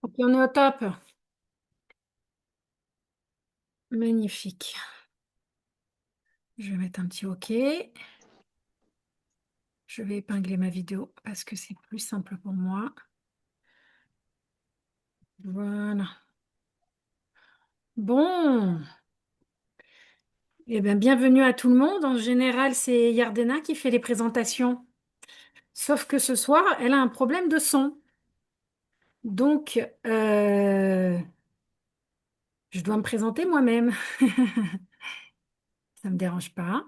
Ok, on est au top. Magnifique. Je vais mettre un petit OK. Je vais épingler ma vidéo parce que c'est plus simple pour moi. Voilà. Bon. Eh bien, bienvenue à tout le monde. En général, c'est Yardena qui fait les présentations. Sauf que ce soir, elle a un problème de son. Donc, je dois me présenter moi-même. Ça ne me dérange pas.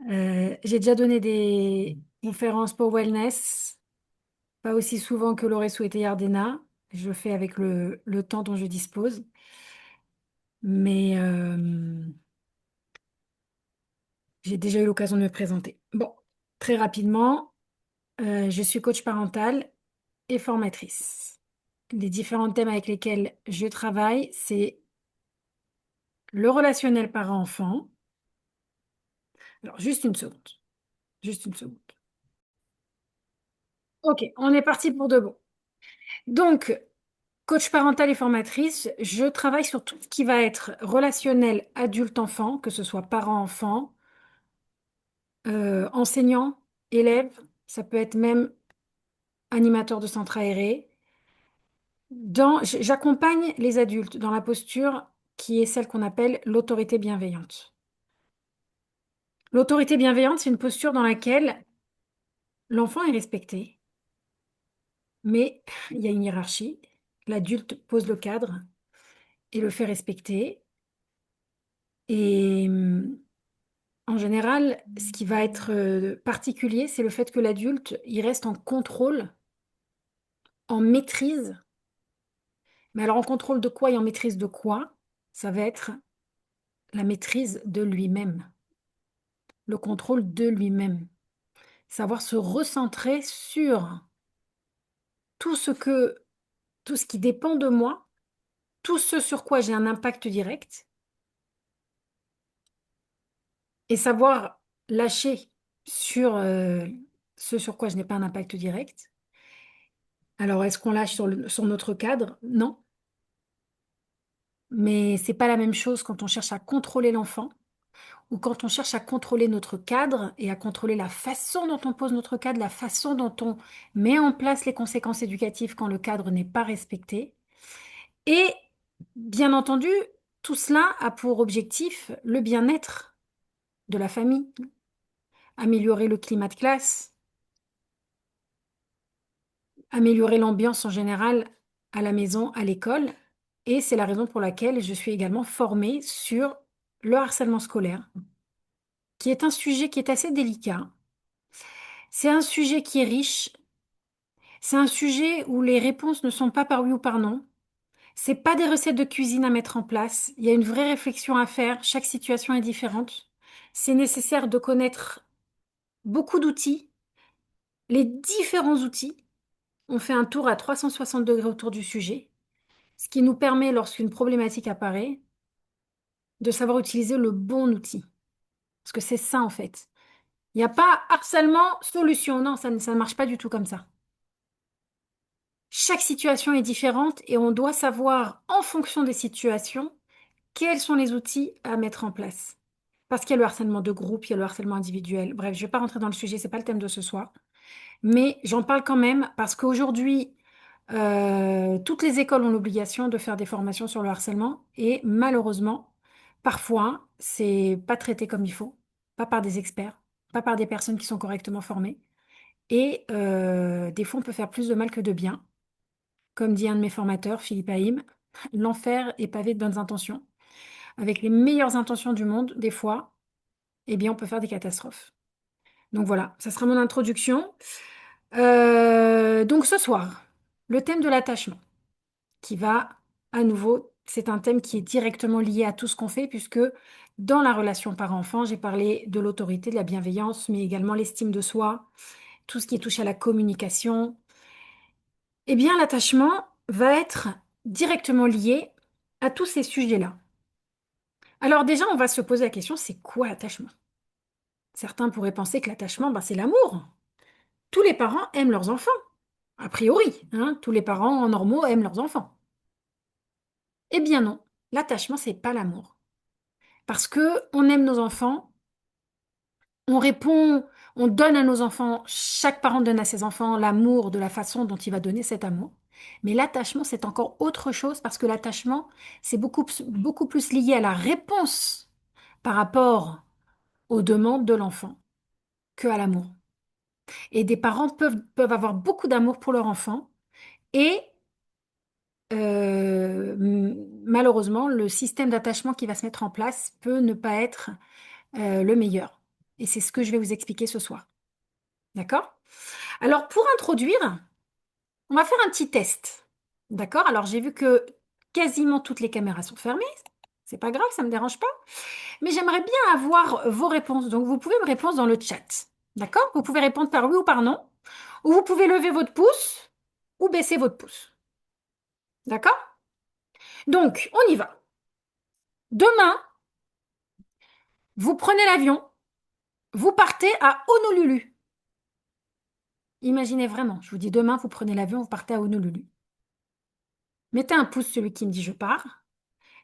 J'ai déjà donné des conférences pour wellness. Pas aussi souvent que l'aurait souhaité Yardena. Je le fais avec le temps dont je dispose. Mais j'ai déjà eu l'occasion de me présenter. Bon, très rapidement, je suis coach parental et formatrice. Les différents thèmes avec lesquels je travaille, c'est le relationnel parent-enfant. Alors, juste une seconde. Juste une seconde. Ok, on est parti pour de bon. Donc, coach parental et formatrice, je travaille sur tout ce qui va être relationnel adulte-enfant, que ce soit parent-enfant, enseignant, élève, ça peut être même animateur de centre aéré. J'accompagne les adultes dans la posture qui est celle qu'on appelle l'autorité bienveillante. L'autorité bienveillante, c'est une posture dans laquelle l'enfant est respecté, mais il y a une hiérarchie. L'adulte pose le cadre et le fait respecter. Et en général, ce qui va être particulier, c'est le fait que l'adulte, il reste en contrôle, en maîtrise. Mais alors en contrôle de quoi et en maîtrise de quoi? Ça va être la maîtrise de lui-même, le contrôle de lui-même. Savoir se recentrer sur tout ce que, tout ce qui dépend de moi, tout ce sur quoi j'ai un impact direct, et savoir lâcher sur ce sur quoi je n'ai pas un impact direct. Alors, est-ce qu'on lâche sur notre cadre? Non. Mais c'est pas la même chose quand on cherche à contrôler l'enfant ou quand on cherche à contrôler notre cadre et à contrôler la façon dont on pose notre cadre, la façon dont on met en place les conséquences éducatives quand le cadre n'est pas respecté. Et bien entendu, tout cela a pour objectif le bien-être de la famille, améliorer le climat de classe, améliorer l'ambiance en général à la maison, à l'école. Et c'est la raison pour laquelle je suis également formée sur le harcèlement scolaire, qui est un sujet qui est assez délicat. C'est un sujet qui est riche. C'est un sujet où les réponses ne sont pas par oui ou par non. C'est pas des recettes de cuisine à mettre en place. Il y a une vraie réflexion à faire. Chaque situation est différente. C'est nécessaire de connaître beaucoup d'outils, les différents outils. On fait un tour à 360 degrés autour du sujet, ce qui nous permet, lorsqu'une problématique apparaît, de savoir utiliser le bon outil. Parce que c'est ça, en fait. Il n'y a pas harcèlement, solution. Non, ça ne marche pas du tout comme ça. Chaque situation est différente et on doit savoir, en fonction des situations, quels sont les outils à mettre en place. Parce qu'il y a le harcèlement de groupe, il y a le harcèlement individuel. Bref, je ne vais pas rentrer dans le sujet, c'est pas le thème de ce soir. Mais j'en parle quand même parce qu'aujourd'hui, toutes les écoles ont l'obligation de faire des formations sur le harcèlement et malheureusement, parfois, c'est pas traité comme il faut, pas par des experts, pas par des personnes qui sont correctement formées. Et des fois, on peut faire plus de mal que de bien. Comme dit un de mes formateurs, Philippe Haïm, l'enfer est pavé de bonnes intentions. Avec les meilleures intentions du monde, des fois, eh bien, on peut faire des catastrophes. Donc voilà, ça sera mon introduction. Donc ce soir, le thème de l'attachement, qui va à nouveau, c'est un thème qui est directement lié à tout ce qu'on fait, puisque dans la relation parent-enfant, j'ai parlé de l'autorité, de la bienveillance, mais également l'estime de soi, tout ce qui touche à la communication. Eh bien, l'attachement va être directement lié à tous ces sujets-là. Alors déjà, on va se poser la question, c'est quoi l'attachement? Certains pourraient penser que l'attachement, ben, c'est l'amour. Tous les parents aiment leurs enfants. A priori, hein, tous les parents normaux aiment leurs enfants. Eh bien non, l'attachement, c'est pas l'amour. Parce que on aime nos enfants, on répond, on donne à nos enfants, chaque parent donne à ses enfants l'amour de la façon dont il va donner cet amour. Mais l'attachement, c'est encore autre chose parce que l'attachement, c'est beaucoup plus lié à la réponse par rapport aux demandes de l'enfant que à l'amour. Et des parents peuvent avoir beaucoup d'amour pour leur enfant et malheureusement, le système d'attachement qui va se mettre en place peut ne pas être le meilleur. Et c'est ce que je vais vous expliquer ce soir. D'accord? Alors, pour introduire, on va faire un petit test. D'accord? Alors, j'ai vu que quasiment toutes les caméras sont fermées. C'est pas grave, ça me dérange pas. Mais j'aimerais bien avoir vos réponses. Donc, vous pouvez me répondre dans le chat. D'accord? Vous pouvez répondre par oui ou par non. Ou vous pouvez lever votre pouce ou baisser votre pouce. D'accord? Donc, on y va. Demain, vous prenez l'avion, vous partez à Honolulu. Imaginez vraiment, je vous dis demain, vous prenez l'avion, vous partez à Honolulu. Mettez un pouce celui qui me dit je pars.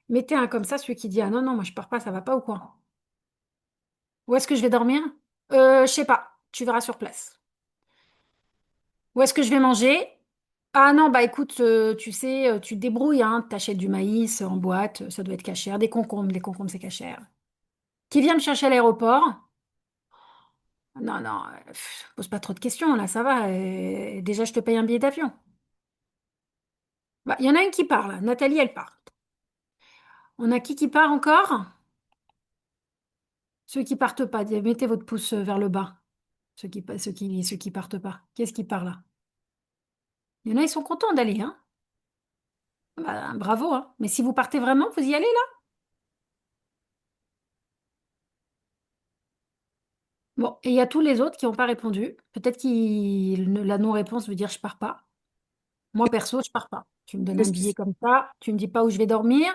Mettez un comme ça celui qui dit ah non, non, moi je pars pas, ça va pas ou quoi? Où est-ce que je vais dormir? Je sais pas, tu verras sur place. Où est-ce que je vais manger? Ah non, bah écoute, tu sais, tu te débrouilles, hein, t'achètes du maïs en boîte, ça doit être cachère, des concombres c'est cachère. Qui vient me chercher à l'aéroport? Non, non, pose pas trop de questions, là, ça va. Déjà, je te paye un billet d'avion. Bah, il y en a une qui part, là. Nathalie, elle part. On a qui part encore? Ceux qui partent pas. Mettez votre pouce vers le bas. Ceux qui partent pas. Qu'est-ce qui part là? Il y en a, ils sont contents d'aller, hein? Bah, bravo, hein. Mais si vous partez vraiment, vous y allez là? Bon, et il y a tous les autres qui n'ont pas répondu. Peut-être que la non-réponse veut dire je pars pas. Moi, perso, je pars pas. Tu me donnes un Qu'est-ce qui billet s- comme ça, tu me dis pas où je vais dormir,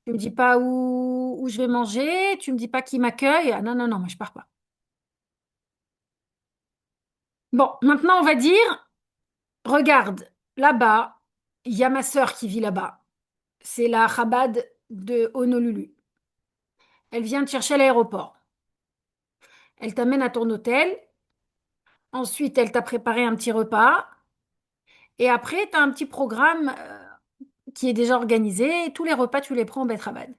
tu me dis pas où je vais manger, tu me dis pas qui m'accueille. Ah non, non, non, moi, je pars pas. Bon, maintenant, on va dire, regarde, là-bas, il y a ma sœur qui vit là-bas. C'est la Chabad de Honolulu. Elle vient te chercher à l'aéroport. Elle t'amène à ton hôtel. Ensuite, elle t'a préparé un petit repas. Et après, tu as un petit programme qui est déjà organisé. Tous les repas, tu les prends au Bet Chabad.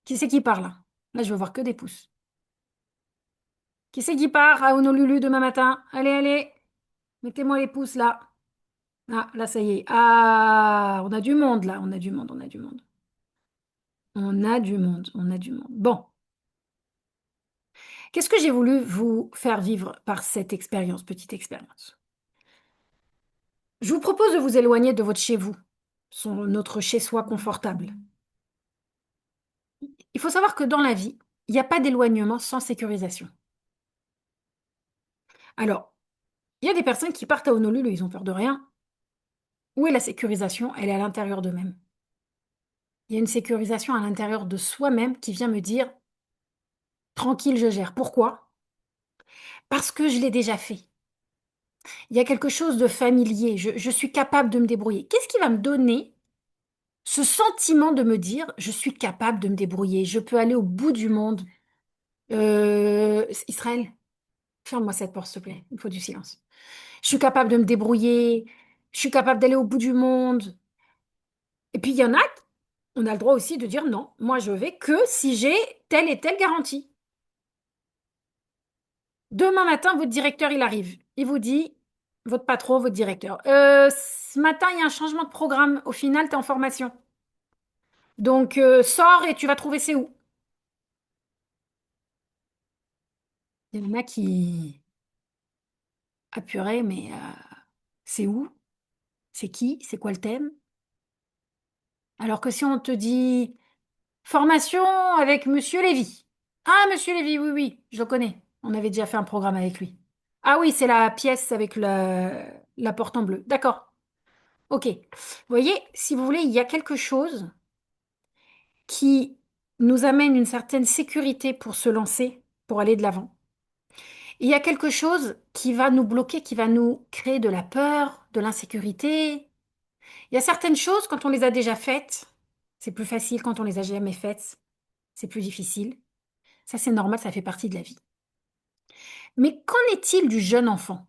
Qui c'est qui part là? Là, je veux voir que des pouces. Qui c'est qui part à Honolulu demain matin? Allez, allez, mettez-moi les pouces là. Ah, là, ça y est. Ah, on a du monde là. On a du monde, on a du monde. On a du monde, on a du monde. Bon, qu'est-ce que j'ai voulu vous faire vivre par cette expérience, petite expérience? Je vous propose de vous éloigner de votre chez vous, notre chez-soi confortable. Il faut savoir que dans la vie, il n'y a pas d'éloignement sans sécurisation. Alors, il y a des personnes qui partent à Honolulu, ils ont peur de rien. Où est la sécurisation? Elle est à l'intérieur d'eux-mêmes. Il y a une sécurisation à l'intérieur de soi-même qui vient me dire, tranquille, je gère. Pourquoi? Parce que je l'ai déjà fait. Il y a quelque chose de familier. Je suis capable de me débrouiller. Qu'est-ce qui va me donner ce sentiment de me dire, je suis capable de me débrouiller, je peux aller au bout du monde? Israël, ferme-moi cette porte, s'il te plaît. Il faut du silence. Je suis capable de me débrouiller. Je suis capable d'aller au bout du monde. Et puis, il y en a, on a le droit aussi de dire non. Moi, je vais que si j'ai telle et telle garantie. Demain matin, votre directeur, il arrive. Il vous dit, votre patron, votre directeur, ce matin, il y a un changement de programme. Au final, tu es en formation. Donc, sors et tu vas trouver c'est où. Il y en a qui apureraient, mais c'est où? C'est qui? C'est quoi le thème? Alors que si on te dit formation avec Monsieur Lévy. Ah, Monsieur Lévy, oui, oui, je le connais. On avait déjà fait un programme avec lui. Ah oui, c'est la pièce avec la porte en bleu. D'accord. Ok. Vous voyez, si vous voulez, il y a quelque chose qui nous amène une certaine sécurité pour se lancer, pour aller de l'avant. Il y a quelque chose qui va nous bloquer, qui va nous créer de la peur, de l'insécurité. Il y a certaines choses, quand on les a déjà faites, c'est plus facile. Quand on les a jamais faites, c'est plus difficile. Ça, c'est normal, ça fait partie de la vie. Mais qu'en est-il du jeune enfant?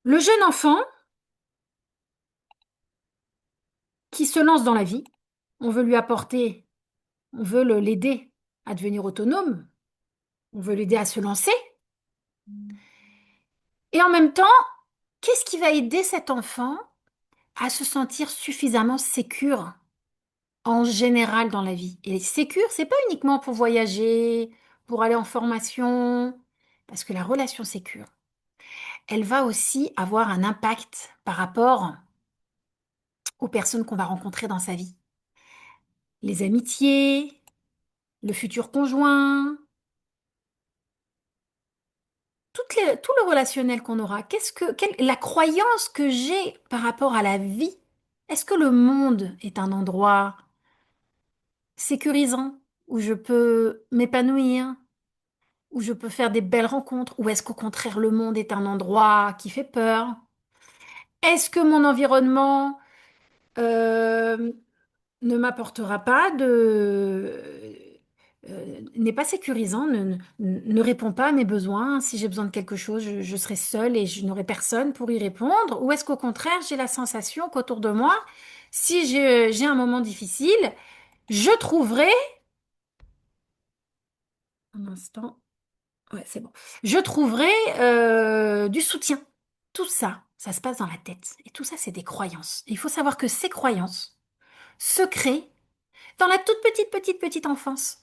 Le jeune enfant qui se lance dans la vie, on veut lui apporter, on veut l'aider à devenir autonome, on veut l'aider à se lancer. Et en même temps, qu'est-ce qui va aider cet enfant à se sentir suffisamment sécure en général dans la vie? Et sécure, c'est pas uniquement pour voyager, pour aller en formation, parce que la relation sécure, elle va aussi avoir un impact par rapport aux personnes qu'on va rencontrer dans sa vie. Les amitiés, le futur conjoint, tout le relationnel qu'on aura. La croyance que j'ai par rapport à la vie. Est-ce que le monde est un endroit sécurisant où je peux m'épanouir, où je peux faire des belles rencontres, ou est-ce qu'au contraire le monde est un endroit qui fait peur? Est-ce que mon environnement euh, ne m'apportera pas n'est pas sécurisant, ne répond pas à mes besoins. Si j'ai besoin de quelque chose, je serai seule et je n'aurai personne pour y répondre. Ou est-ce qu'au contraire, j'ai la sensation qu'autour de moi, si j'ai un moment difficile, je trouverai, un instant, ouais, c'est bon, je trouverai du soutien. Tout ça, ça se passe dans la tête. Et tout ça, c'est des croyances. Il faut savoir que ces croyances se créent dans la toute petite enfance.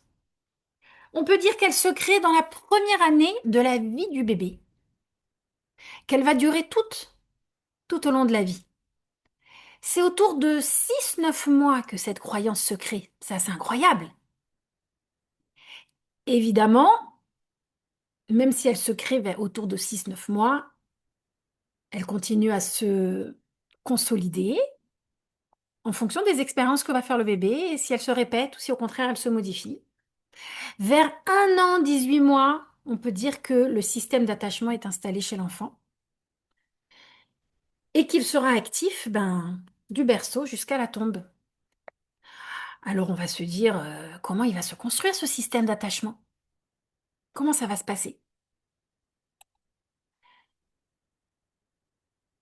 On peut dire qu'elle se crée dans la première année de la vie du bébé, qu'elle va durer tout au long de la vie. C'est autour de 6 9 mois que cette croyance se crée. Ça, c'est incroyable. Évidemment, même si elle se crée autour de 6 9 mois, elle continue à se consolider en fonction des expériences que va faire le bébé et si elle se répète ou si au contraire elle se modifie. Vers 1 an, 18 mois, on peut dire que le système d'attachement est installé chez l'enfant et qu'il sera actif du berceau jusqu'à la tombe. Alors on va se dire comment il va se construire ce système d'attachement? Comment ça va se passer?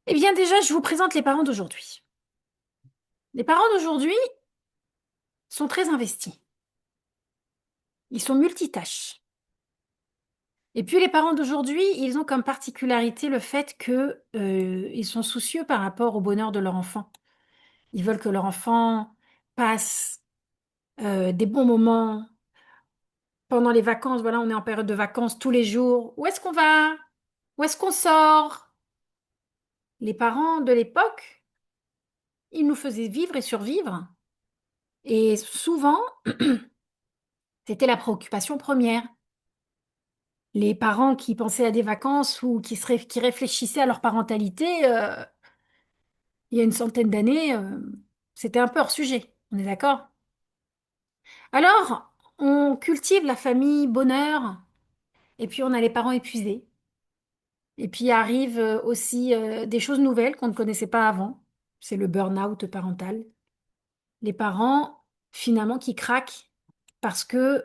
Eh bien déjà, je vous présente les parents d'aujourd'hui. Les parents d'aujourd'hui sont très investis. Ils sont multitâches. Et puis les parents d'aujourd'hui, ils ont comme particularité le fait que ils sont soucieux par rapport au bonheur de leur enfant. Ils veulent que leur enfant passe des bons moments pendant les vacances. Voilà, on est en période de vacances tous les jours. Où est-ce qu'on va? Où est-ce qu'on sort? Les parents de l'époque, ils nous faisaient vivre et survivre. Et souvent, c'était la préoccupation première. Les parents qui pensaient à des vacances ou qui réfléchissaient à leur parentalité, il y a une centaine d'années, c'était un peu hors sujet. On est d'accord? Alors, on cultive la famille bonheur, et puis on a les parents épuisés. Et puis arrivent aussi des choses nouvelles qu'on ne connaissait pas avant. C'est le burn-out parental. Les parents, finalement, qui craquent parce que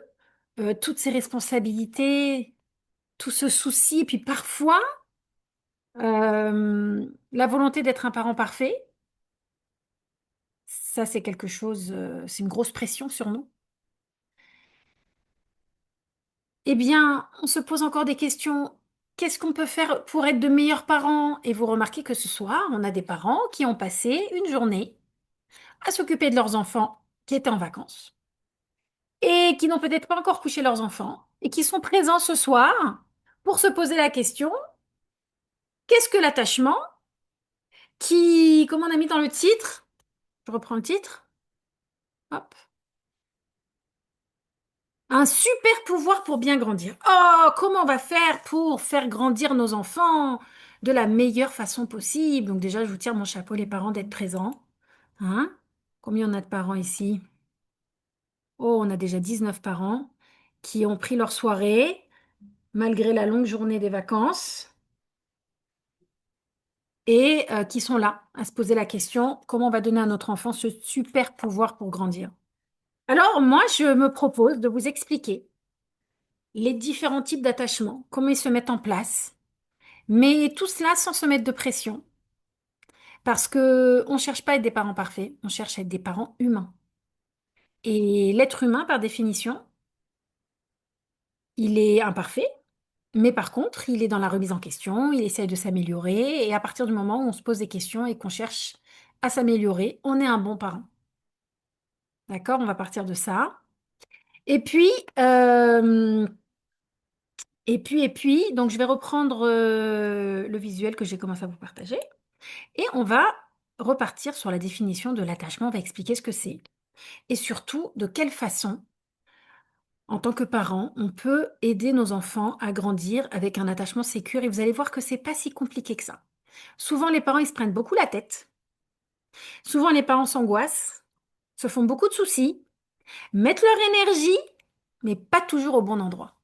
toutes ces responsabilités, tout ce souci, et puis parfois la volonté d'être un parent parfait, ça c'est quelque chose, c'est une grosse pression sur nous. Eh bien, on se pose encore des questions. Qu'est-ce qu'on peut faire pour être de meilleurs parents? Et vous remarquez que ce soir, on a des parents qui ont passé une journée à s'occuper de leurs enfants qui étaient en vacances et qui n'ont peut-être pas encore couché leurs enfants et qui sont présents ce soir pour se poser la question, qu'est-ce que l'attachement qui, comme on a mis dans le titre, je reprends le titre, hop, un super pouvoir pour bien grandir. Oh, comment on va faire pour faire grandir nos enfants de la meilleure façon possible? Donc déjà, je vous tire mon chapeau les parents d'être présents. Hein? Combien on a de parents ici? Oh, on a déjà 19 parents. qui ont pris leur soirée malgré la longue journée des vacances et qui sont là à se poser la question, comment on va donner à notre enfant ce super pouvoir pour grandir? Alors, moi, je me propose de vous expliquer les différents types d'attachements, comment ils se mettent en place, mais tout cela sans se mettre de pression, parce que on cherche pas à être des parents parfaits, on cherche à être des parents humains. Et l'être humain, par définition, il est imparfait, mais par contre, il est dans la remise en question, il essaye de s'améliorer, et à partir du moment où on se pose des questions et qu'on cherche à s'améliorer, on est un bon parent. D'accord? On va partir de ça. Et puis, euh, donc je vais reprendre le visuel que j'ai commencé à vous partager, et on va repartir sur la définition de l'attachement, on va expliquer ce que c'est, et surtout de quelle façon en tant que parent, on peut aider nos enfants à grandir avec un attachement sécure et vous allez voir que c'est pas si compliqué que ça. Souvent, les parents, ils se prennent beaucoup la tête. Souvent, les parents s'angoissent, se font beaucoup de soucis, mettent leur énergie, mais pas toujours au bon endroit.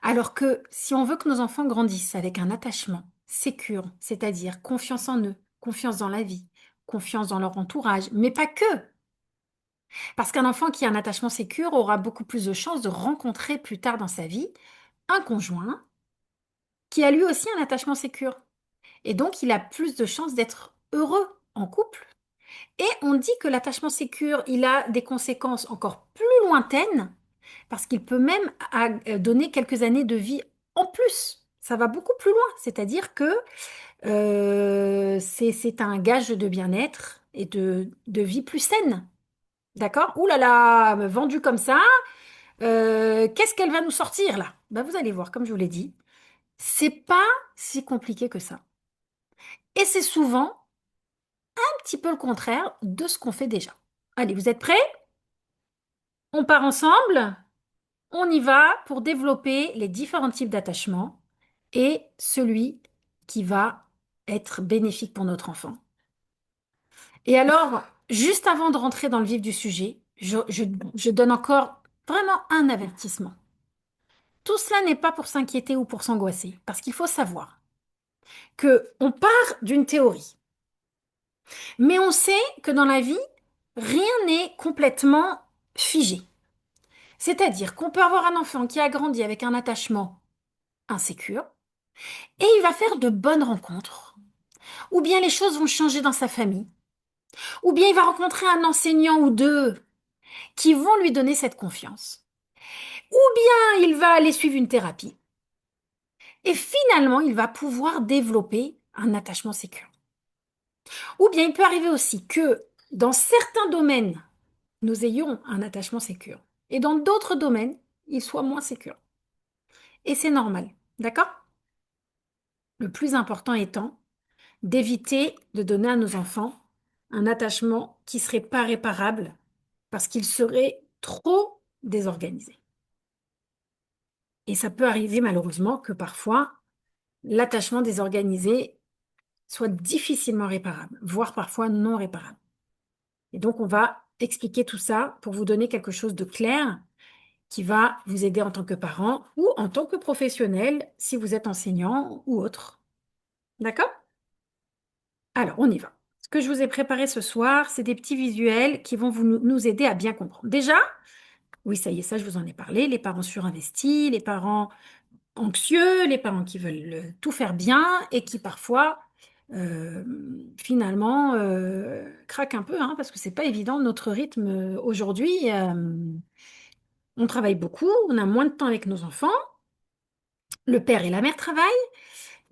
Alors que si on veut que nos enfants grandissent avec un attachement sécure, c'est-à-dire confiance en eux, confiance dans la vie, confiance dans leur entourage, mais pas que. Parce qu'un enfant qui a un attachement sécure aura beaucoup plus de chances de rencontrer plus tard dans sa vie un conjoint qui a lui aussi un attachement sécure. Et donc, il a plus de chances d'être heureux en couple. Et on dit que l'attachement sécure, il a des conséquences encore plus lointaines parce qu'il peut même donner quelques années de vie en plus. Ça va beaucoup plus loin. C'est-à-dire que c'est un gage de bien-être et de vie plus saine. D'accord? Ouh là là, vendu comme ça, qu'est-ce qu'elle va nous sortir là? Ben, vous allez voir, comme je vous l'ai dit, c'est pas si compliqué que ça. Et c'est souvent un petit peu le contraire de ce qu'on fait déjà. Allez, vous êtes prêts? On part ensemble? On y va pour développer les différents types d'attachements et celui qui va être bénéfique pour notre enfant. Et alors, juste avant de rentrer dans le vif du sujet, je donne encore vraiment un avertissement. Tout cela n'est pas pour s'inquiéter ou pour s'angoisser, parce qu'il faut savoir que on part d'une théorie. Mais on sait que dans la vie, rien n'est complètement figé. C'est-à-dire qu'on peut avoir un enfant qui a grandi avec un attachement insécure et il va faire de bonnes rencontres. Ou bien les choses vont changer dans sa famille. Ou bien il va rencontrer un enseignant ou deux qui vont lui donner cette confiance. Ou bien il va aller suivre une thérapie. Et finalement, il va pouvoir développer un attachement sécure. Ou bien il peut arriver aussi que dans certains domaines, nous ayons un attachement sécure. Et dans d'autres domaines, il soit moins sécure. Et c'est normal. D'accord? Le plus important étant d'éviter de donner à nos enfants un attachement qui serait pas réparable parce qu'il serait trop désorganisé. Et ça peut arriver malheureusement que parfois l'attachement désorganisé soit difficilement réparable, voire parfois non réparable. Et donc on va expliquer tout ça pour vous donner quelque chose de clair qui va vous aider en tant que parent ou en tant que professionnel si vous êtes enseignant ou autre. D'accord? Alors, on y va. Ce que je vous ai préparé ce soir, c'est des petits visuels qui vont nous aider à bien comprendre. Déjà, oui, ça y est, ça, je vous en ai parlé, les parents surinvestis, les parents anxieux, les parents qui veulent tout faire bien et qui parfois, euh, finalement, craquent un peu, hein, parce que c'est pas évident, notre rythme aujourd'hui, on travaille beaucoup, on a moins de temps avec nos enfants, le père et la mère travaillent.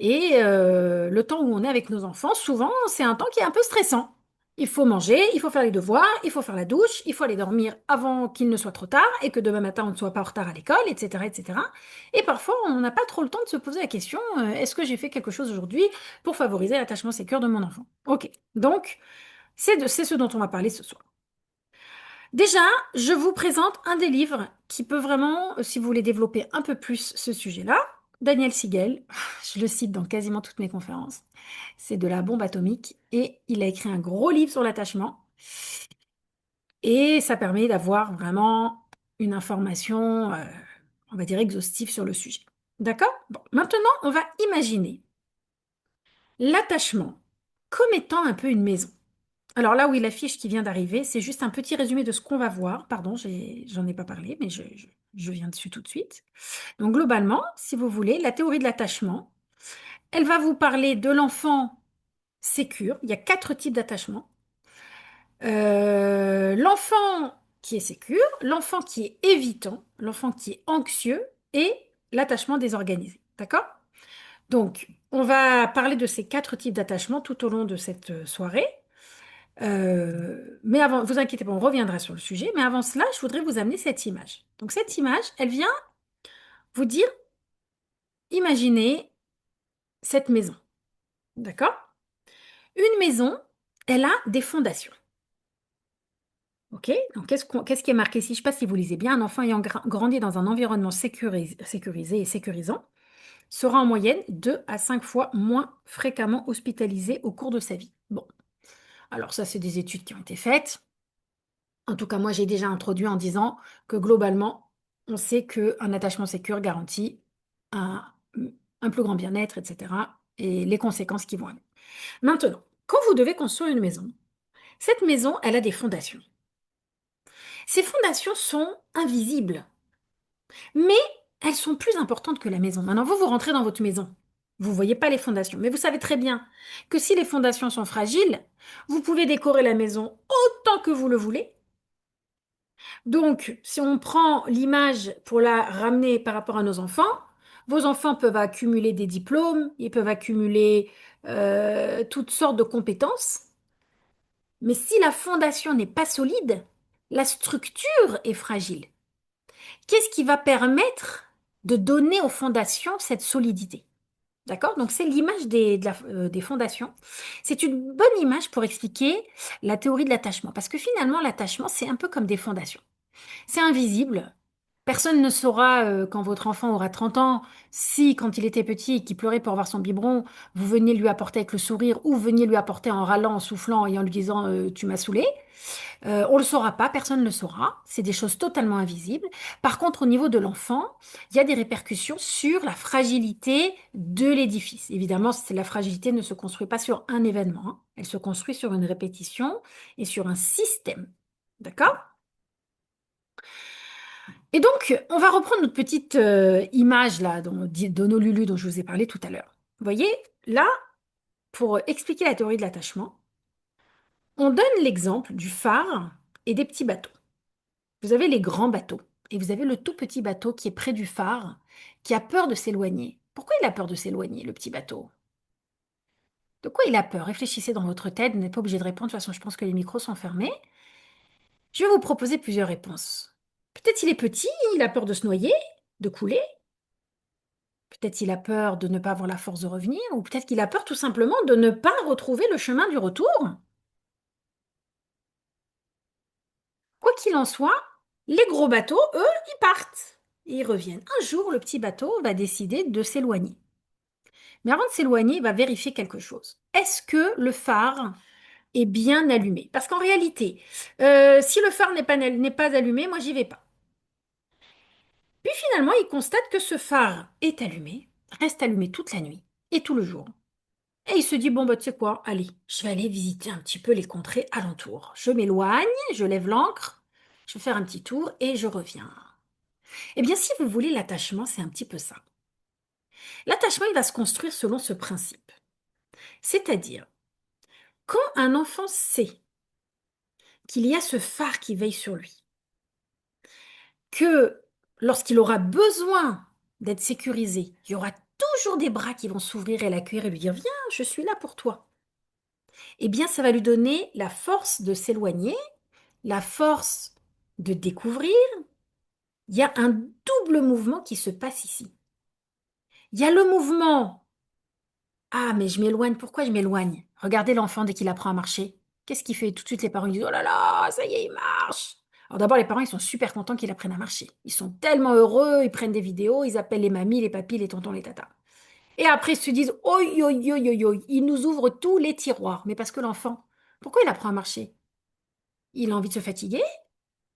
Et le temps où on est avec nos enfants, souvent, c'est un temps qui est un peu stressant. Il faut manger, il faut faire les devoirs, il faut faire la douche, il faut aller dormir avant qu'il ne soit trop tard et que demain matin on ne soit pas en retard à l'école, etc., etc. Et parfois, on n'a pas trop le temps de se poser la question, est-ce que j'ai fait quelque chose aujourd'hui pour favoriser l'attachement sécure de mon enfant? Ok, donc c'est ce dont on va parler ce soir. Déjà, je vous présente un des livres qui peut vraiment, si vous voulez développer un peu plus ce sujet-là, Daniel Siegel, je le cite dans quasiment toutes mes conférences, c'est de la bombe atomique et il a écrit un gros livre sur l'attachement et ça permet d'avoir vraiment une information, on va dire, exhaustive sur le sujet. D'accord? Bon, maintenant, on va imaginer l'attachement comme étant un peu une maison. Alors là, oui, la fiche qui vient d'arriver, c'est juste un petit résumé de ce qu'on va voir. Pardon, j'en ai pas parlé, mais je viens dessus tout de suite. Donc globalement, si vous voulez, la théorie de l'attachement, elle va vous parler de l'enfant sécure. Il y a 4 types d'attachement. L'enfant qui est sécure, l'enfant qui est évitant, l'enfant qui est anxieux et l'attachement désorganisé. D'accord? Donc, on va parler de ces 4 types d'attachement tout au long de cette soirée. Mais avant, vous inquiétez pas, on reviendra sur le sujet. Mais avant cela, je voudrais vous amener cette image. Donc, cette image, elle vient vous dire, imaginez cette maison. D'accord? Une maison, elle a des fondations. Ok? Donc, qu'est-ce qui est marqué ici? Je ne sais pas si vous lisez bien. Un enfant ayant grandi dans un environnement sécurisé et sécurisant sera en moyenne 2 à 5 fois moins fréquemment hospitalisé au cours de sa vie. Bon, alors ça, c'est des études qui ont été faites. En tout cas, moi, j'ai déjà introduit en disant que globalement, on sait qu'un attachement sécure garantit un, un plus grand bien-être, etc. et les conséquences qui vont avec. Maintenant, quand vous devez construire une maison, cette maison, elle a des fondations. Ces fondations sont invisibles, mais elles sont plus importantes que la maison. Maintenant, vous rentrez dans votre maison. Vous ne voyez pas les fondations, mais vous savez très bien que si les fondations sont fragiles, vous pouvez décorer la maison autant que vous le voulez. Donc, si on prend l'image pour la ramener par rapport à nos enfants, vos enfants peuvent accumuler des diplômes, ils peuvent accumuler toutes sortes de compétences, mais si la fondation n'est pas solide, la structure est fragile. Qu'est-ce qui va permettre de donner aux fondations cette solidité? D'accord? Donc, c'est l'image des fondations. C'est une bonne image pour expliquer la théorie de l'attachement, parce que finalement, l'attachement, c'est un peu comme des fondations. C'est invisible. Personne ne saura quand votre enfant aura 30 ans si, quand il était petit et qu'il pleurait pour avoir son biberon, vous veniez lui apporter avec le sourire ou veniez lui apporter en râlant, en soufflant et en lui disant tu m'as saoulé. On le saura pas, personne ne le saura. C'est des choses totalement invisibles. Par contre, au niveau de l'enfant, il y a des répercussions sur la fragilité de l'édifice. Évidemment, la fragilité ne se construit pas sur un événement, hein. Elle se construit sur une répétition et sur un système. D'accord? Et donc, on va reprendre notre petite image là, d'Honolulu dont je vous ai parlé tout à l'heure. Vous voyez, là, pour expliquer la théorie de l'attachement, on donne l'exemple du phare et des petits bateaux. Vous avez les grands bateaux et vous avez le tout petit bateau qui est près du phare, qui a peur de s'éloigner. Pourquoi il a peur de s'éloigner, le petit bateau? De quoi il a peur? Réfléchissez dans votre tête, vous n'êtes pas obligé de répondre, de toute façon, je pense que les micros sont fermés. Je vais vous proposer plusieurs réponses. Peut-être il est petit, il a peur de se noyer, de couler. Peut-être il a peur de ne pas avoir la force de revenir, ou peut-être qu'il a peur tout simplement de ne pas retrouver le chemin du retour. Quoi qu'il en soit, les gros bateaux, eux, ils partent. Et ils reviennent. Un jour, le petit bateau va décider de s'éloigner. Mais avant de s'éloigner, il va vérifier quelque chose. Est-ce que le phare est bien allumé? Parce qu'en réalité, si le phare n'est pas allumé, moi, j'y vais pas. Puis finalement, il constate que ce phare est allumé, reste allumé toute la nuit et tout le jour. Et il se dit, bon, bah, tu sais quoi, allez, je vais aller visiter un petit peu les contrées alentours. Je m'éloigne, je lève l'ancre, je vais faire un petit tour et je reviens. Eh bien, si vous voulez, l'attachement, c'est un petit peu ça. L'attachement, il va se construire selon ce principe. C'est-à-dire, quand un enfant sait qu'il y a ce phare qui veille sur lui, que lorsqu'il aura besoin d'être sécurisé, il y aura toujours des bras qui vont s'ouvrir et l'accueillir et lui dire, viens, je suis là pour toi. Eh bien, ça va lui donner la force de s'éloigner, la force de découvrir. Il y a un double mouvement qui se passe ici. Il y a le mouvement. Ah, mais je m'éloigne. Pourquoi je m'éloigne? Regardez l'enfant dès qu'il apprend à marcher. Qu'est-ce qu'il fait? Tout de suite, les parents lui disent, oh là là, ça y est, il marche. Alors d'abord, les parents, ils sont super contents qu'il apprenne à marcher. Ils sont tellement heureux, ils prennent des vidéos, ils appellent les mamies, les papis, les tontons, les tatas. Et après, ils se disent, oi, oi, oi, oi, oi, ils nous ouvrent tous les tiroirs. Mais parce que l'enfant, pourquoi il apprend à marcher? Il a envie de se fatiguer?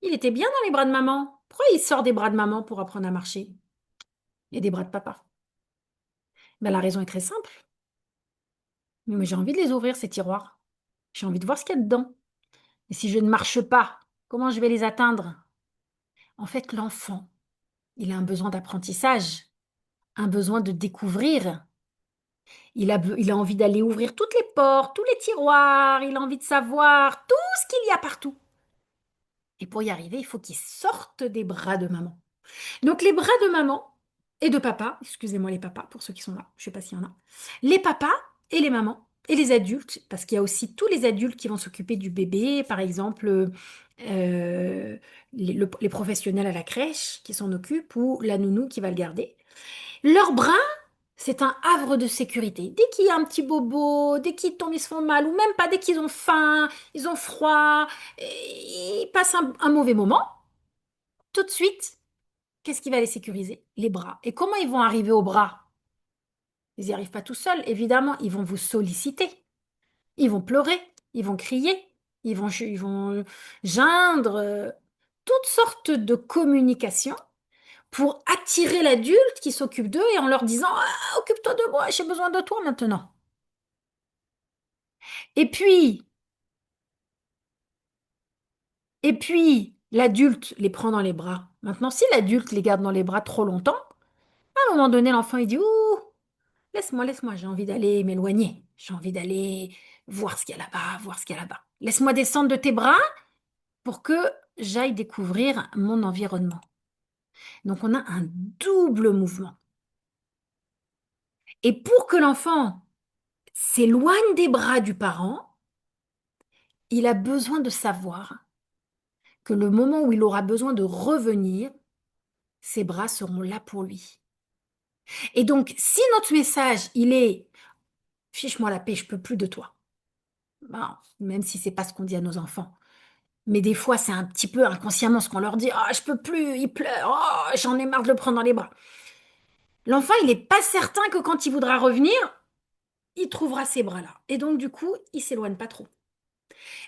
Il était bien dans les bras de maman. Pourquoi il sort des bras de maman pour apprendre à marcher et des bras de papa? Ben, la raison est très simple. Mais j'ai envie de les ouvrir, ces tiroirs. J'ai envie de voir ce qu'il y a dedans. Et si je ne marche pas, comment je vais les atteindre? En fait, l'enfant, il a un besoin d'apprentissage, un besoin de découvrir. Il a envie d'aller ouvrir toutes les portes, tous les tiroirs, il a envie de savoir tout ce qu'il y a partout. Et pour y arriver, il faut qu'il sorte des bras de maman. Donc les bras de maman et de papa, excusez-moi les papas pour ceux qui sont là, je ne sais pas s'il y en a, les papas et les mamans et les adultes, parce qu'il y a aussi tous les adultes qui vont s'occuper du bébé, par exemple les professionnels à la crèche qui s'en occupent ou la nounou qui va le garder. Leurs bras, c'est un havre de sécurité. Dès qu'il y a un petit bobo, dès qu'ils tombent, ils se font mal, ou même pas, dès qu'ils ont faim, ils ont froid, et ils passent un mauvais moment, tout de suite, qu'est-ce qui va les sécuriser? Les bras. Et comment ils vont arriver aux bras? Ils n'y arrivent pas tout seuls, évidemment, ils vont vous solliciter. Ils vont pleurer, ils vont crier, ils vont geindre, toutes sortes de communications pour attirer l'adulte qui s'occupe d'eux et en leur disant ah, occupe-toi de moi, j'ai besoin de toi maintenant. Et puis, l'adulte les prend dans les bras. Maintenant, si l'adulte les garde dans les bras trop longtemps, à un moment donné, l'enfant il dit ouh, laisse-moi, laisse-moi, j'ai envie d'aller m'éloigner, j'ai envie d'aller voir ce qu'il y a là-bas, voir ce qu'il y a là-bas. Laisse-moi descendre de tes bras pour que j'aille découvrir mon environnement. Donc, on a un double mouvement. Et pour que l'enfant s'éloigne des bras du parent, il a besoin de savoir que le moment où il aura besoin de revenir, ses bras seront là pour lui. Et donc, si notre message, il est fiche-moi la paix, je peux plus de toi. Bon, même si c'est pas ce qu'on dit à nos enfants. Mais des fois, c'est un petit peu inconsciemment ce qu'on leur dit. Ah, je peux plus, il pleure. Oh, j'en ai marre de le prendre dans les bras. L'enfant, il n'est pas certain que quand il voudra revenir, il trouvera ces bras-là. Et donc, du coup, il s'éloigne pas trop.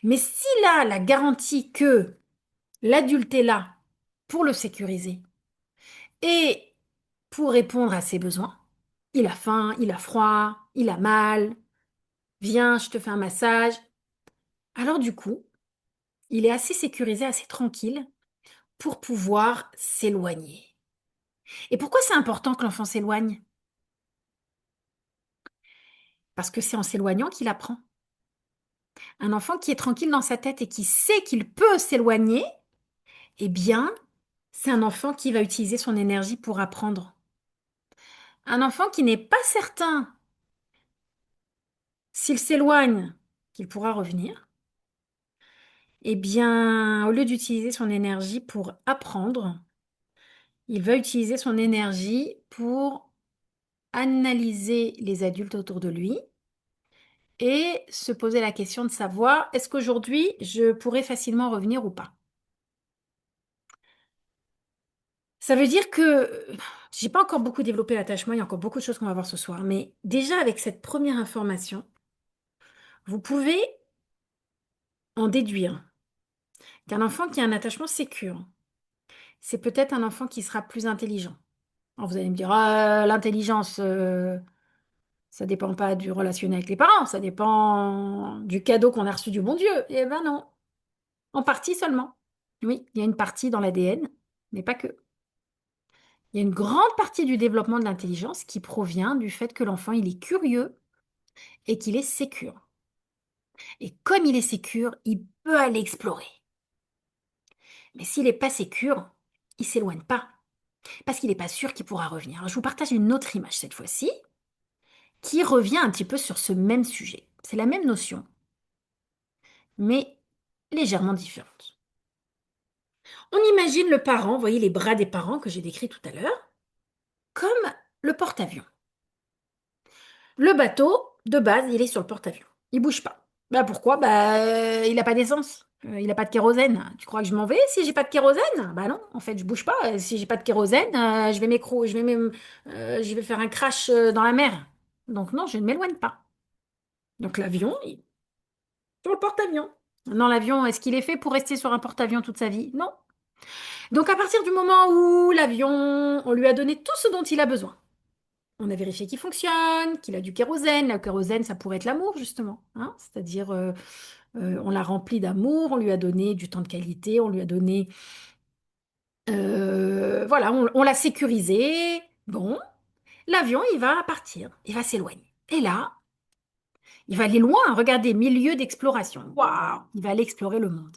Mais s'il a la garantie que l'adulte est là pour le sécuriser et pour répondre à ses besoins, il a faim, il a froid, il a mal, viens, je te fais un massage. Alors, du coup, il est assez sécurisé, assez tranquille pour pouvoir s'éloigner. Et pourquoi c'est important que l'enfant s'éloigne? Parce que c'est en s'éloignant qu'il apprend. Un enfant qui est tranquille dans sa tête et qui sait qu'il peut s'éloigner, eh bien, c'est un enfant qui va utiliser son énergie pour apprendre. Un enfant qui n'est pas certain s'il s'éloigne, qu'il pourra revenir, eh bien, au lieu d'utiliser son énergie pour apprendre, il va utiliser son énergie pour analyser les adultes autour de lui et se poser la question de savoir est-ce qu'aujourd'hui je pourrais facilement revenir ou pas. Ça veut dire que j'ai pas encore beaucoup développé l'attachement, il y a encore beaucoup de choses qu'on va voir ce soir, mais déjà avec cette première information, vous pouvez en déduire qu'un enfant qui a un attachement sécure, c'est peut-être un enfant qui sera plus intelligent. Alors vous allez me dire, ah, l'intelligence, ça dépend pas du relationnel avec les parents, ça dépend du cadeau qu'on a reçu du bon Dieu. Eh ben non, en partie seulement. Oui, il y a une partie dans l'ADN, mais pas que. Il y a une grande partie du développement de l'intelligence qui provient du fait que l'enfant, il est curieux et qu'il est sécure. Et comme il est sécure, il peut aller explorer. Mais s'il n'est pas sécure, il s'éloigne pas, parce qu'il n'est pas sûr qu'il pourra revenir. Alors, je vous partage une autre image cette fois-ci, qui revient un petit peu sur ce même sujet. C'est la même notion, mais légèrement différente. On imagine le parent, vous voyez les bras des parents que j'ai décrits tout à l'heure, comme le porte-avions. Le bateau, de base, il est sur le porte-avions. Il bouge pas. Bah pourquoi? Bah il n'a pas d'essence. Il n'a pas de kérosène. Tu crois que je m'en vais si j'ai pas de kérosène? Bah non, en fait, je bouge pas. Si j'ai pas de kérosène, je vais faire un crash dans la mer. Donc non, je ne m'éloigne pas. Donc l'avion, il est sur le porte-avions. Non, l'avion, est-ce qu'il est fait pour rester sur un porte-avions toute sa vie? Non. Donc à partir du moment où l'avion, on lui a donné tout ce dont il a besoin. On a vérifié qu'il fonctionne, qu'il a du kérosène. Le kérosène, ça pourrait être l'amour, justement, hein. C'est-à-dire, on l'a rempli d'amour, on lui a donné du temps de qualité, on lui a donné... voilà, on l'a sécurisé. Bon, l'avion, il va partir, il va s'éloigner. Et là, il va aller loin, regardez, milieu d'exploration. Waouh, il va aller explorer le monde.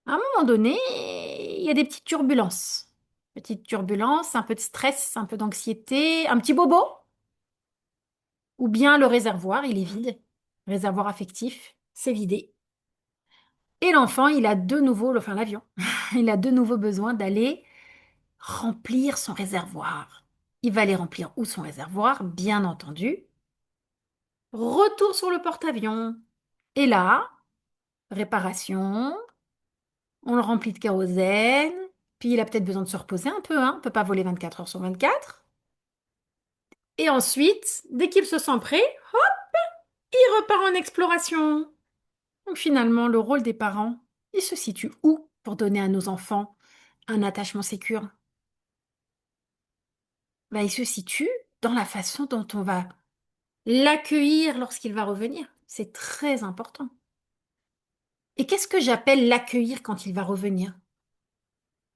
À un moment donné, il y a des petites turbulences. Petites turbulences, un peu de stress, un peu d'anxiété, un petit bobo. Ou bien le réservoir, il est vide. Réservoir affectif, c'est vidé. Et l'enfant, il a de nouveau, enfin l'avion, il a de nouveau besoin d'aller remplir son réservoir. Il va aller remplir où son réservoir? Bien entendu. Retour sur le porte-avions. Et là, réparation, on le remplit de kérosène, puis il a peut-être besoin de se reposer un peu, hein. On ne peut pas voler 24 heures sur 24. Et ensuite, dès qu'il se sent prêt, il repart en exploration. Donc finalement, le rôle des parents, il se situe où pour donner à nos enfants un attachement sécure? Ben, il se situe dans la façon dont on va l'accueillir lorsqu'il va revenir. C'est très important. Et qu'est-ce que j'appelle l'accueillir quand il va revenir?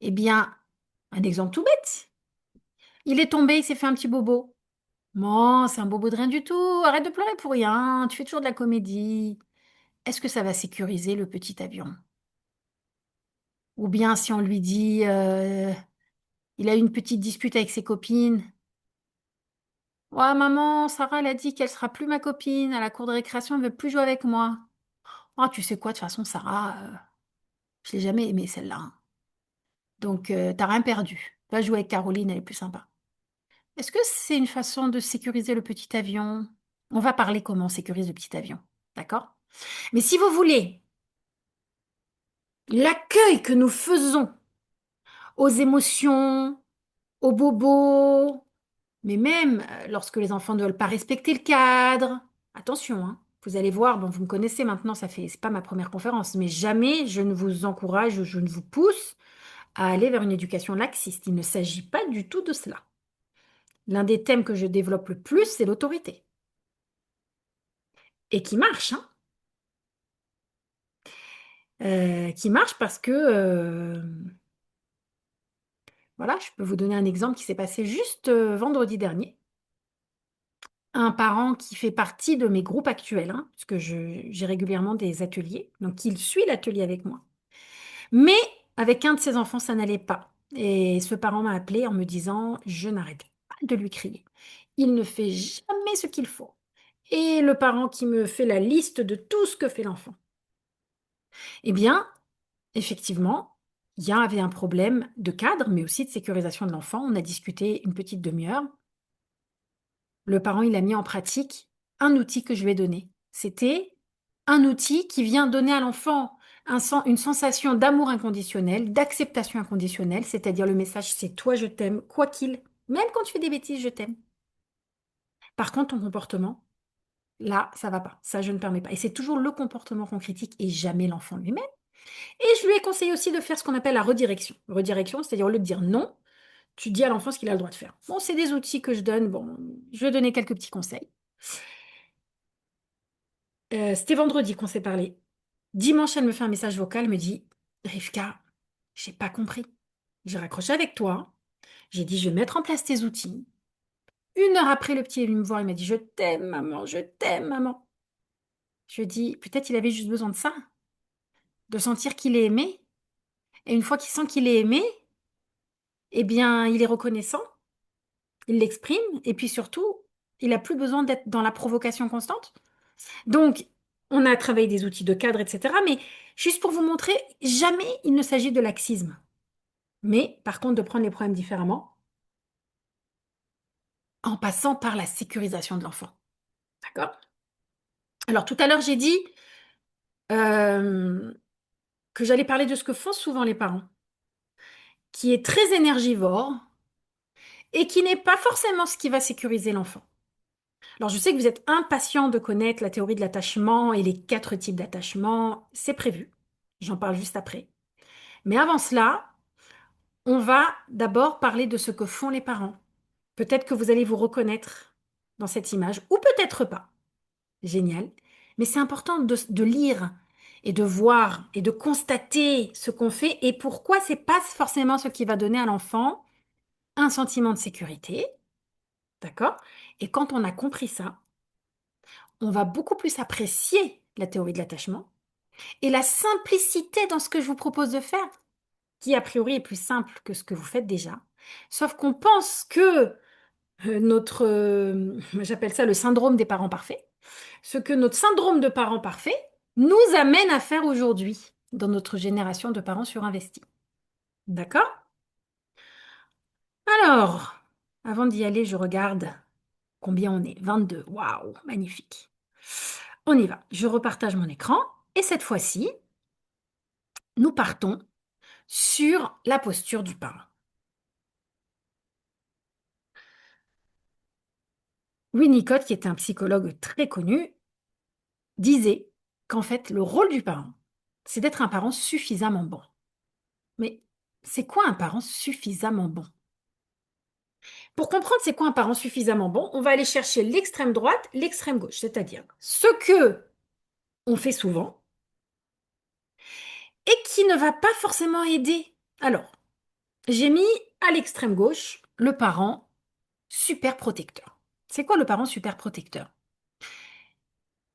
Eh bien, un exemple tout bête. Il est tombé, il s'est fait un petit bobo. Non, c'est un bobo de rien du tout. Arrête de pleurer pour rien. Tu fais toujours de la comédie. Est-ce que ça va sécuriser le petit avion? Ou bien si on lui dit, il a eu une petite dispute avec ses copines. Ouais, maman, Sarah, elle a dit qu'elle sera plus ma copine. À la cour de récréation, elle veut plus jouer avec moi. Ah, tu sais quoi, de toute façon, Sarah, je l'ai jamais aimée, celle-là, hein. Donc, t'as rien perdu. Va jouer avec Caroline, elle est plus sympa. Est-ce que c'est une façon de sécuriser le petit avion? On va parler comment on sécurise le petit avion, d'accord? Mais si vous voulez, l'accueil que nous faisons aux émotions, aux bobos, mais même lorsque les enfants ne veulent pas respecter le cadre, attention, hein, vous allez voir, bon, vous me connaissez maintenant, c'est pas ma première conférence, mais jamais je ne vous encourage, je ne vous pousse à aller vers une éducation laxiste. Il ne s'agit pas du tout de cela. L'un des thèmes que je développe le plus, c'est l'autorité. Et qui marche, hein. Qui marche parce que, voilà, je peux vous donner un exemple qui s'est passé juste vendredi dernier. Un parent qui fait partie de mes groupes actuels, hein, parce que j'ai régulièrement des ateliers, donc il suit l'atelier avec moi. Mais avec un de ses enfants, ça n'allait pas. Et ce parent m'a appelé en me disant, je n'arrête pas de lui crier. Il ne fait jamais ce qu'il faut. Et le parent qui me fait la liste de tout ce que fait l'enfant. Eh bien, effectivement, il y avait un problème de cadre, mais aussi de sécurisation de l'enfant. On a discuté une petite demi-heure. Le parent, il a mis en pratique un outil que je lui ai donné. C'était un outil qui vient donner à l'enfant une sensation d'amour inconditionnel, d'acceptation inconditionnelle, c'est-à-dire le message c'est toi je t'aime, quoi qu'il, même quand tu fais des bêtises, je t'aime. Par contre, ton comportement, là, ça va pas. Ça, je ne permets pas. Et c'est toujours le comportement qu'on critique et jamais l'enfant lui-même. Et je lui ai conseillé aussi de faire ce qu'on appelle la redirection. Redirection, c'est-à-dire au lieu de dire non, tu dis à l'enfant ce qu'il a le droit de faire. Bon, c'est des outils que je donne. Bon, je vais donner quelques petits conseils. C'était vendredi qu'on s'est parlé. Dimanche, elle me fait un message vocal, elle me dit, Rivka, j'ai pas compris. J'ai raccroché avec toi. J'ai dit, je vais mettre en place tes outils. Une heure après, le petit est venu me voir, il m'a dit, je t'aime, maman, je t'aime, maman. Je lui ai dit, peut-être il avait juste besoin de ça, de sentir qu'il est aimé. Et une fois qu'il sent qu'il est aimé, eh bien, il est reconnaissant, il l'exprime, et puis surtout, il n'a plus besoin d'être dans la provocation constante. Donc, on a travaillé des outils de cadre, etc. Mais juste pour vous montrer, jamais il ne s'agit de laxisme. Mais par contre, de prendre les problèmes différemment en passant par la sécurisation de l'enfant. D'accord? Alors, tout à l'heure, j'ai dit euh, que j'allais parler de ce que font souvent les parents, qui est très énergivore et qui n'est pas forcément ce qui va sécuriser l'enfant. Alors, je sais que vous êtes impatient de connaître la théorie de l'attachement et les 4 types d'attachement. C'est prévu. J'en parle juste après. Mais avant cela, on va d'abord parler de ce que font les parents. Peut-être que vous allez vous reconnaître dans cette image, ou peut-être pas. Génial. Mais c'est important de lire et de voir et de constater ce qu'on fait et pourquoi c'est pas forcément ce qui va donner à l'enfant un sentiment de sécurité. D'accord? Et quand on a compris ça, on va beaucoup plus apprécier la théorie de l'attachement et la simplicité dans ce que je vous propose de faire, qui a priori est plus simple que ce que vous faites déjà. Sauf qu'on pense que j'appelle ça le syndrome des parents parfaits, ce que notre syndrome de parents parfaits nous amène à faire aujourd'hui dans notre génération de parents surinvestis. D'accord? Alors, avant d'y aller, je regarde combien on est. 22. Waouh, magnifique. On y va. Je repartage mon écran et cette fois-ci, nous partons sur la posture du parent. Winnicott, qui est un psychologue très connu, disait qu'en fait, le rôle du parent, c'est d'être un parent suffisamment bon. Mais c'est quoi un parent suffisamment bon? Pour comprendre c'est quoi un parent suffisamment bon, on va aller chercher l'extrême droite, l'extrême gauche, c'est-à-dire ce que on fait souvent et qui ne va pas forcément aider. Alors, j'ai mis à l'extrême gauche le parent super protecteur. C'est quoi le parent super protecteur?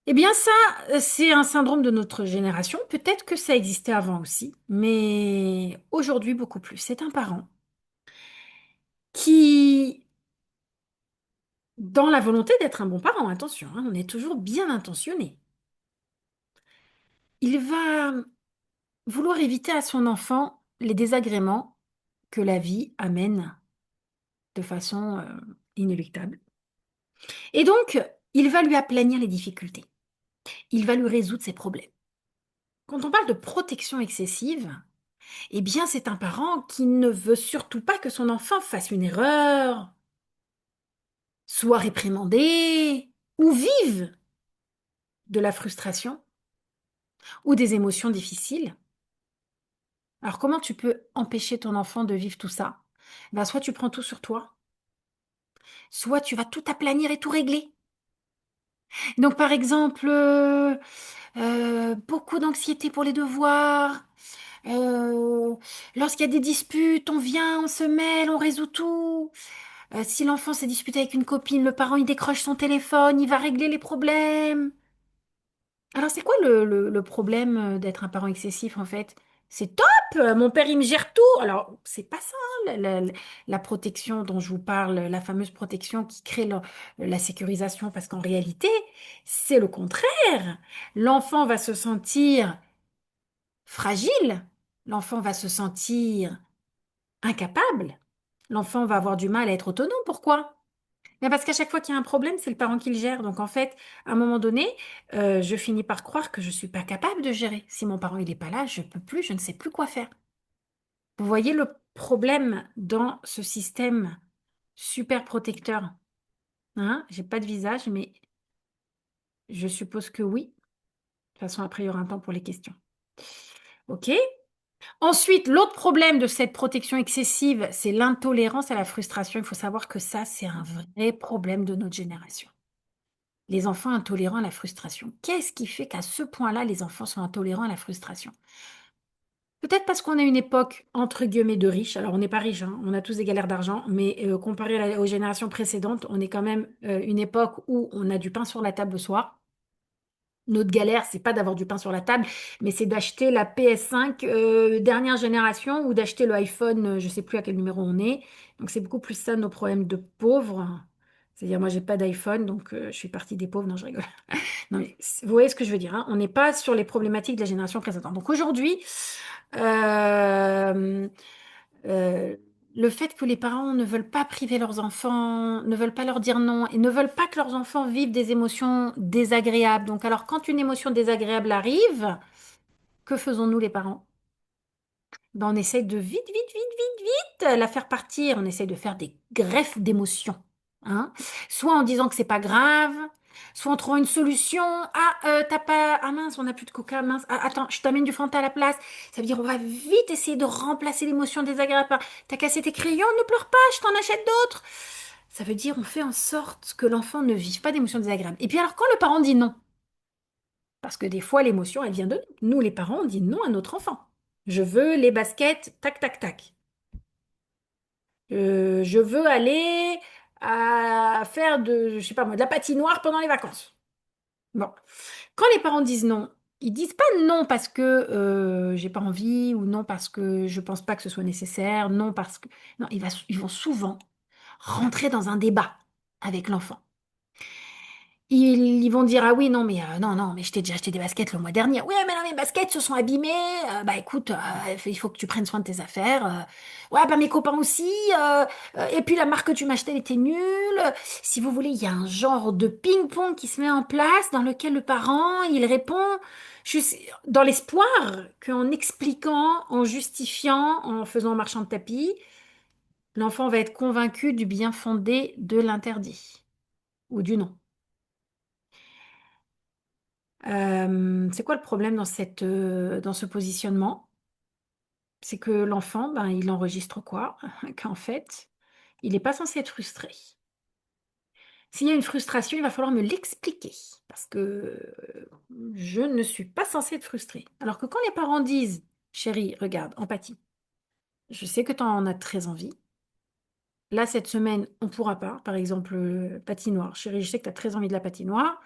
Eh bien ça, c'est un syndrome de notre génération. Peut-être que ça existait avant aussi, mais aujourd'hui beaucoup plus. C'est un parent qui, dans la volonté d'être un bon parent, attention, hein, on est toujours bien intentionné, il va vouloir éviter à son enfant les désagréments que la vie amène de façon inéluctable. Et donc, il va lui aplanir les difficultés. Il va lui résoudre ses problèmes. Quand on parle de protection excessive, eh bien, c'est un parent qui ne veut surtout pas que son enfant fasse une erreur, soit réprimandé ou vive de la frustration ou des émotions difficiles. Alors, comment tu peux empêcher ton enfant de vivre tout ça? Ben, soit tu prends tout sur toi, soit tu vas tout aplanir et tout régler. Donc, par exemple, beaucoup d'anxiété pour les devoirs. Euh, Lorsqu'il y a des disputes, on vient, on se mêle, on résout tout. Si l'enfant s'est disputé avec une copine, le parent il décroche son téléphone, il va régler les problèmes. Alors c'est quoi le problème d'être un parent excessif en fait? C'est top, mon père il me gère tout. Alors c'est pas ça, hein, la protection dont je vous parle, la fameuse protection qui crée la sécurisation, parce qu'en réalité c'est le contraire. L'enfant va se sentir fragile, l'enfant va se sentir incapable, l'enfant va avoir du mal à être autonome. Pourquoi? Mais parce qu'à chaque fois qu'il y a un problème, c'est le parent qui le gère. Donc en fait, à un moment donné, je finis par croire que je suis pas capable de gérer. Si mon parent il est pas là, je peux plus, je ne sais plus quoi faire. Vous voyez le problème dans ce système super protecteur. Hein? J'ai pas de visage, mais je suppose que oui. De toute façon, après, il y aura un temps pour les questions. OK? Ensuite, l'autre problème de cette protection excessive, c'est l'intolérance à la frustration. Il faut savoir que ça, c'est un vrai problème de notre génération. Les enfants intolérants à la frustration. Qu'est-ce qui fait qu'à ce point-là, les enfants sont intolérants à la frustration? Peut-être parce qu'on a une époque, entre guillemets, de riches. Alors, on n'est pas riche, hein, on a tous des galères d'argent, mais comparé aux générations précédentes, on est quand même une époque où on a du pain sur la table le soir. Notre galère, c'est pas d'avoir du pain sur la table, mais c'est d'acheter la PS5 dernière génération ou d'acheter le iPhone, je sais plus à quel numéro on est. Donc, c'est beaucoup plus ça nos problèmes de pauvres. C'est-à-dire, moi, j'ai pas d'iPhone, donc je suis partie des pauvres. Non, je rigole. Non, mais vous voyez ce que je veux dire, hein. On n'est pas sur les problématiques de la génération précédente. Donc aujourd'hui, euh, euh, le fait que les parents ne veulent pas priver leurs enfants, ne veulent pas leur dire non et ne veulent pas que leurs enfants vivent des émotions désagréables. Donc alors, quand une émotion désagréable arrive, que faisons-nous les parents? Ben, on essaye de vite, vite, vite, vite, vite la faire partir. On essaye de faire des greffes d'émotions, hein. Soit en disant que c'est pas grave, soit en trouvant une solution. Ah, t'as pas. Ah mince, on n'a plus de coca, mince. Ah, attends, je t'amène du Fanta à la place. Ça veut dire on va vite essayer de remplacer l'émotion désagréable par t'as cassé tes crayons, ne pleure pas, je t'en achète d'autres. Ça veut dire on fait en sorte que l'enfant ne vive pas d'émotions désagréables. Et puis alors quand le parent dit non, parce que des fois l'émotion elle vient de nous. Nous les parents on dit non à notre enfant. Je veux les baskets, tac tac tac. Je veux aller à faire je sais pas moi, de la patinoire pendant les vacances. Bon, quand les parents disent non, ils disent pas non parce que j'ai pas envie ou non parce que je pense pas que ce soit nécessaire, non parce que non, ils vont souvent rentrer dans un débat avec l'enfant. Ils vont dire, ah oui, non, mais non, non, mais je t'ai déjà acheté des baskets le mois dernier. Oui, mais non, mes baskets se sont abîmées. Bah écoute, il faut que tu prennes soin de tes affaires. Ouais, bah mes copains aussi. Et puis la marque que tu m'as achetée, elle était nulle. Si vous voulez, il y a un genre de ping-pong qui se met en place dans lequel le parent, il répond dans l'espoir qu'en expliquant, en justifiant, en faisant marchand de tapis, l'enfant va être convaincu du bien fondé de l'interdit ou du non. C'est quoi le problème dans ce positionnement? C'est que l'enfant, ben, il enregistre quoi? Qu'en fait, il n'est pas censé être frustré. S'il y a une frustration, il va falloir me l'expliquer parce que je ne suis pas censée être frustrée. Alors que quand les parents disent, chérie, regarde, empathie, je sais que tu en as très envie. Là, cette semaine, on ne pourra pas. Par exemple, patinoire. Chérie, je sais que tu as très envie de la patinoire.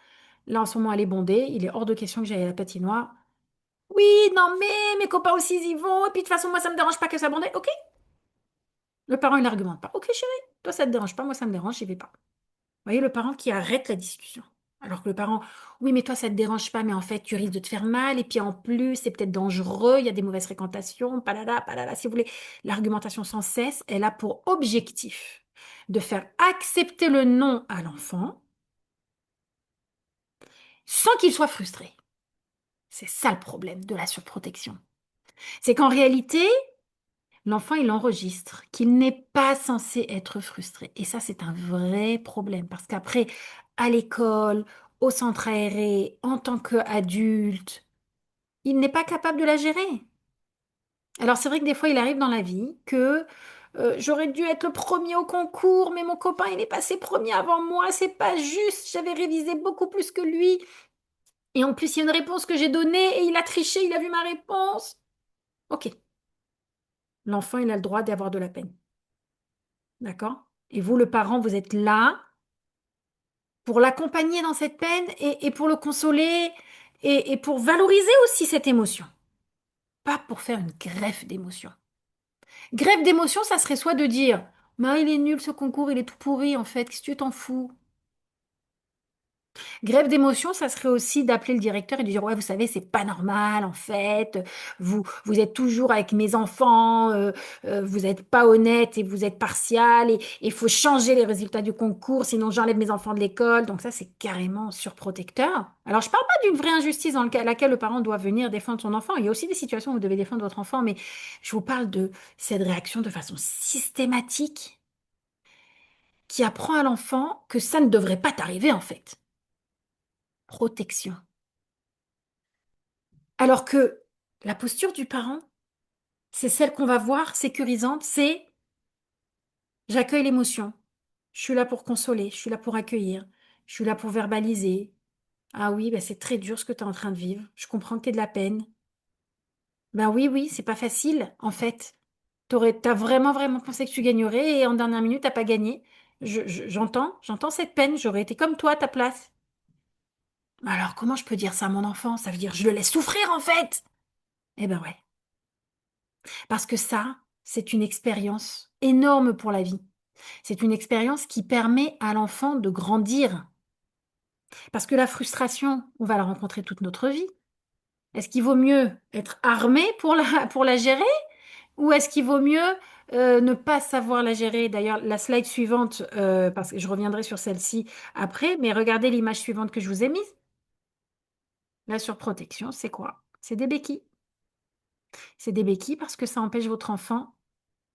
Là, en ce moment, elle est bondée. Il est hors de question que j'aille à la patinoire. Oui, non, mais mes copains aussi ils y vont. Et puis de toute façon, moi, ça me dérange pas que ça bondé. Ok. Le parent, il n'argumente pas. Ok, chérie, toi, ça te dérange pas, moi, ça me dérange, j'y vais pas. Vous voyez, le parent qui arrête la discussion. Alors que le parent, oui, mais toi, ça te dérange pas, mais en fait, tu risques de te faire mal. Et puis en plus, c'est peut-être dangereux, il y a des mauvaises fréquentations, palala, palala. Si vous voulez, l'argumentation sans cesse, elle a pour objectif de faire accepter le non à l'enfant sans qu'il soit frustré. C'est ça le problème de la surprotection. C'est qu'en réalité, l'enfant, il enregistre qu'il n'est pas censé être frustré. Et ça, c'est un vrai problème parce qu'après, à l'école, au centre aéré, en tant qu'adulte, il n'est pas capable de la gérer. Alors, c'est vrai que des fois, il arrive dans la vie que j'aurais dû être le premier au concours, mais mon copain, il est passé premier avant moi. C'est pas juste. J'avais révisé beaucoup plus que lui. Et en plus, il y a une réponse que j'ai donnée et il a triché, il a vu ma réponse. Ok, l'enfant, il a le droit d'avoir de la peine. D'accord? Et vous, le parent, vous êtes là pour l'accompagner dans cette peine et pour le consoler et pour valoriser aussi cette émotion. Pas pour faire une greffe d'émotion. Greffe d'émotion, ça serait soit de dire, mais il est nul ce concours, il est tout pourri en fait, qu'est-ce que tu t'en fous? Grève d'émotion, ça serait aussi d'appeler le directeur et de dire, ouais, vous savez, c'est pas normal, en fait. Vous êtes toujours avec mes enfants, vous n'êtes pas honnête et vous êtes partial et il faut changer les résultats du concours, sinon j'enlève mes enfants de l'école. Donc ça, c'est carrément surprotecteur. Alors, je parle pas d'une vraie injustice dans laquelle le parent doit venir défendre son enfant. Il y a aussi des situations où vous devez défendre votre enfant, mais je vous parle de cette réaction de façon systématique qui apprend à l'enfant que ça ne devrait pas t'arriver, en fait. Protection. Alors que la posture du parent, c'est celle qu'on va voir sécurisante, c'est j'accueille l'émotion, je suis là pour consoler, je suis là pour accueillir, je suis là pour verbaliser. Ah oui, ben c'est très dur ce que tu es en train de vivre, je comprends que tu de la peine. Ben oui, oui, c'est pas facile, en fait. T'as vraiment, vraiment pensé que tu gagnerais et en dernière minute, t'as pas gagné. J'entends cette peine, j'aurais été comme toi à ta place. Alors comment je peux dire ça à mon enfant? Ça veut dire je le laisse souffrir en fait. Eh ben ouais. Parce que ça, c'est une expérience énorme pour la vie. C'est une expérience qui permet à l'enfant de grandir. Parce que la frustration, on va la rencontrer toute notre vie. Est-ce qu'il vaut mieux être armé pour pour la gérer ou est-ce qu'il vaut mieux ne pas savoir la gérer? D'ailleurs, la slide suivante, parce que je reviendrai sur celle-ci après, mais regardez l'image suivante que je vous ai mise. La surprotection, c'est quoi? C'est des béquilles. C'est des béquilles parce que ça empêche votre enfant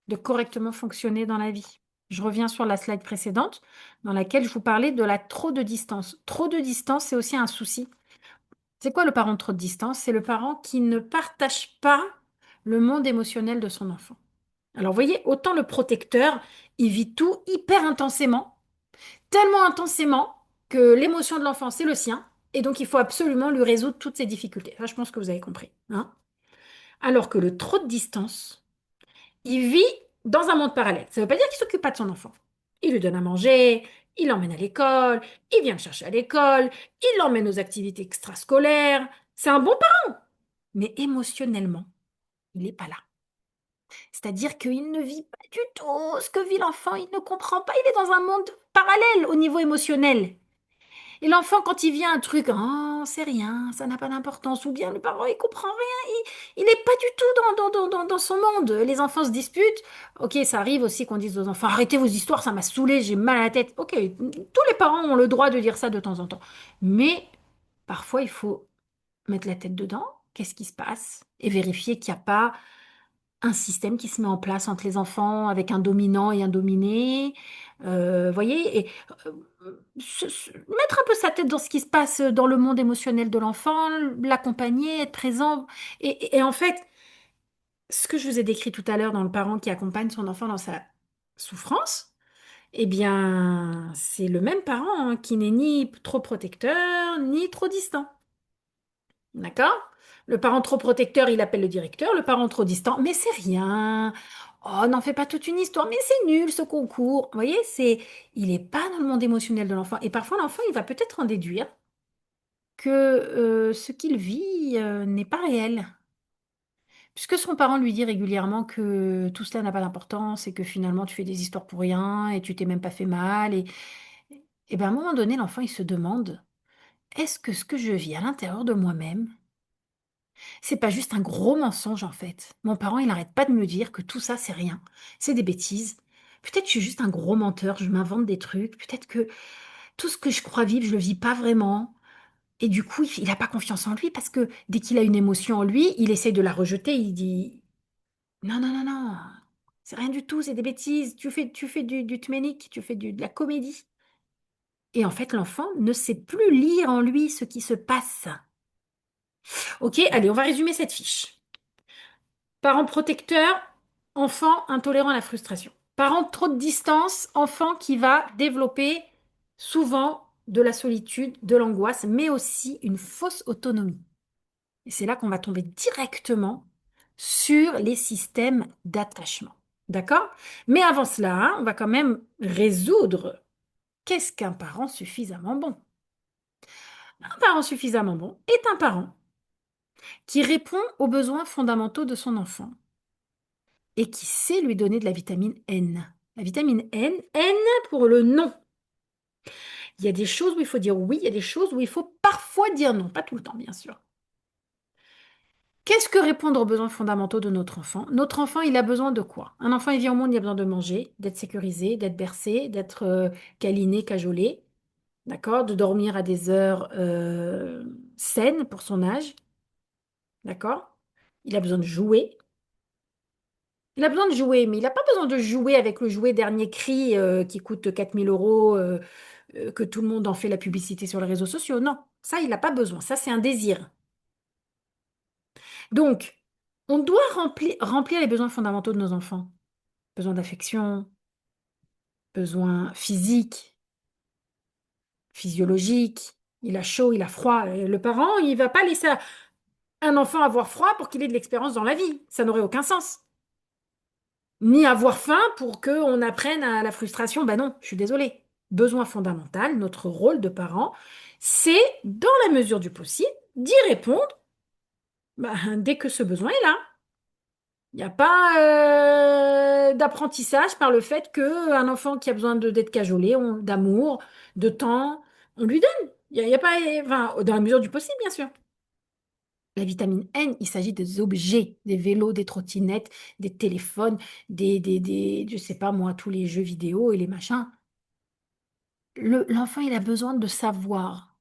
de correctement fonctionner dans la vie. Je reviens sur la slide précédente dans laquelle je vous parlais de la trop de distance. Trop de distance, c'est aussi un souci. C'est quoi le parent de trop de distance? C'est le parent qui ne partage pas le monde émotionnel de son enfant. Alors, vous voyez, autant le protecteur, il vit tout hyper intensément, tellement intensément que l'émotion de l'enfant, c'est le sien, et donc il faut absolument lui résoudre toutes ses difficultés. Ça, je pense que vous avez compris, hein. Alors que le trop de distance, il vit dans un monde parallèle. Ça ne veut pas dire qu'il s'occupe pas de son enfant. Il lui donne à manger, il l'emmène à l'école, il vient le chercher à l'école, il l'emmène aux activités extrascolaires. C'est un bon parent. Mais émotionnellement, il n'est pas là. C'est-à-dire qu'il ne vit pas du tout ce que vit l'enfant. Il ne comprend pas. Il est dans un monde parallèle au niveau émotionnel. Et l'enfant, quand il vient un truc, oh, c'est rien, ça n'a pas d'importance, ou bien le parent, il comprend rien, il n'est pas du tout dans son monde. Les enfants se disputent. Ok, ça arrive aussi qu'on dise aux enfants, arrêtez vos histoires, ça m'a saoulé, j'ai mal à la tête. Ok, tous les parents ont le droit de dire ça de temps en temps. Mais parfois, il faut mettre la tête dedans, qu'est-ce qui se passe, et vérifier qu'il n'y a pas un système qui se met en place entre les enfants avec un dominant et un dominé. Voyez, et mettre un peu sa tête dans ce qui se passe dans le monde émotionnel de l'enfant, l'accompagner, être présent. Et en fait, ce que je vous ai décrit tout à l'heure dans le parent qui accompagne son enfant dans sa souffrance, eh bien, c'est le même parent hein, qui n'est ni trop protecteur, ni trop distant. D'accord? Le parent trop protecteur, il appelle le directeur. Le parent trop distant, mais c'est rien. Oh, n'en fais pas toute une histoire, mais c'est nul ce concours. Vous voyez, il n'est pas dans le monde émotionnel de l'enfant. Et parfois, l'enfant, il va peut-être en déduire que ce qu'il vit n'est pas réel. Puisque son parent lui dit régulièrement que tout cela n'a pas d'importance et que finalement, tu fais des histoires pour rien et tu t'es même pas fait mal. Et bien, à un moment donné, l'enfant, il se demande, est-ce que ce que je vis à l'intérieur de moi-même, c'est pas juste un gros mensonge en fait. Mon parent, il n'arrête pas de me dire que tout ça, c'est rien. C'est des bêtises. Peut-être que je suis juste un gros menteur, je m'invente des trucs. Peut-être que tout ce que je crois vivre, je le vis pas vraiment. Et du coup, il n'a pas confiance en lui parce que dès qu'il a une émotion en lui, il essaye de la rejeter. Il dit non, non, non, non, c'est rien du tout, c'est des bêtises. Tu fais du tménique, tu fais de la comédie. Et en fait, l'enfant ne sait plus lire en lui ce qui se passe. Ok, allez, on va résumer cette fiche. Parent protecteur, enfant intolérant à la frustration. Parent trop de distance, enfant qui va développer souvent de la solitude, de l'angoisse, mais aussi une fausse autonomie. Et c'est là qu'on va tomber directement sur les systèmes d'attachement. D'accord? Mais avant cela, hein, on va quand même résoudre qu'est-ce qu'un parent suffisamment bon. Un parent suffisamment bon est un parent qui répond aux besoins fondamentaux de son enfant et qui sait lui donner de la vitamine N. La vitamine N, N pour le non. Il y a des choses où il faut dire oui, il y a des choses où il faut parfois dire non, pas tout le temps bien sûr. Qu'est-ce que répondre aux besoins fondamentaux de notre enfant? Notre enfant, il a besoin de quoi? Un enfant, il vient au monde, il a besoin de manger, d'être sécurisé, d'être bercé, d'être câliné, cajolé, d'accord? De dormir à des heures saines pour son âge, d'accord? Il a besoin de jouer. Il a besoin de jouer, mais il n'a pas besoin de jouer avec le jouet dernier cri qui coûte 4 000 € que tout le monde en fait la publicité sur les réseaux sociaux. Non, ça, il n'a pas besoin. Ça, c'est un désir. Donc, on doit remplir les besoins fondamentaux de nos enfants. Besoin d'affection, besoin physique, physiologique. Il a chaud, il a froid. Et le parent, il va pas laisser un enfant avoir froid pour qu'il ait de l'expérience dans la vie. Ça n'aurait aucun sens. Ni avoir faim pour qu'on apprenne à la frustration. Ben non, je suis désolée. Besoin fondamental, notre rôle de parent, c'est, dans la mesure du possible, d'y répondre dès que ce besoin est là. Il n'y a pas d'apprentissage par le fait qu'un enfant qui a besoin d'être cajolé, d'amour, de temps, on lui donne. Il y a pas, enfin, dans la mesure du possible, bien sûr. La vitamine N, il s'agit des objets, des vélos, des trottinettes, des téléphones, je sais pas moi, tous les jeux vidéo et les machins. L'enfant, il a besoin de savoir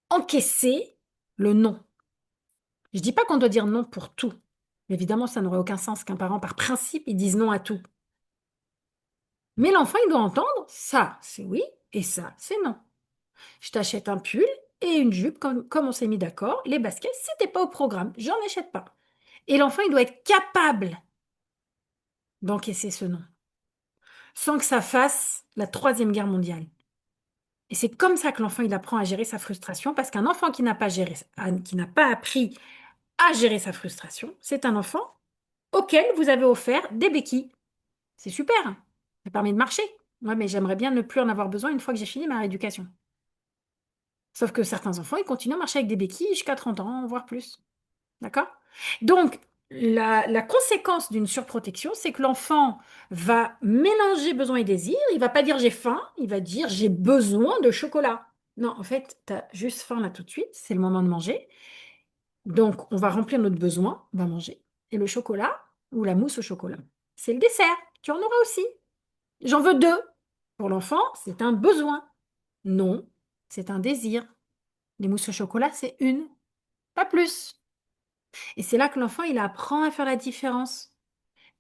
encaisser le non. Je dis pas qu'on doit dire non pour tout. Mais évidemment, ça n'aurait aucun sens qu'un parent, par principe, il dise non à tout. Mais l'enfant, il doit entendre ça, c'est oui, et ça, c'est non. Je t'achète un pull et une jupe, comme on s'est mis d'accord. Les baskets, c'était pas au programme, j'en achète pas. Et l'enfant, il doit être capable d'encaisser ce non, sans que ça fasse la Troisième Guerre mondiale. Et c'est comme ça que l'enfant, il apprend à gérer sa frustration, parce qu'un enfant qui n'a pas géré, qui n'a pas appris à gérer sa frustration, c'est un enfant auquel vous avez offert des béquilles. C'est super, hein. Ça permet de marcher. Ouais, mais j'aimerais bien ne plus en avoir besoin une fois que j'ai fini ma rééducation. Sauf que certains enfants, ils continuent à marcher avec des béquilles jusqu'à 30 ans, voire plus. D'accord? Donc, la conséquence d'une surprotection, c'est que l'enfant va mélanger besoin et désir. Il va pas dire j'ai faim, il va dire j'ai besoin de chocolat. Non, en fait, tu as juste faim là tout de suite, c'est le moment de manger. Donc, on va remplir notre besoin, on va manger. Et le chocolat ou la mousse au chocolat, c'est le dessert. Tu en auras aussi. J'en veux deux. Pour l'enfant, c'est un besoin. Non, c'est un désir. Les mousses au chocolat, c'est une, pas plus. Et c'est là que l'enfant, il apprend à faire la différence.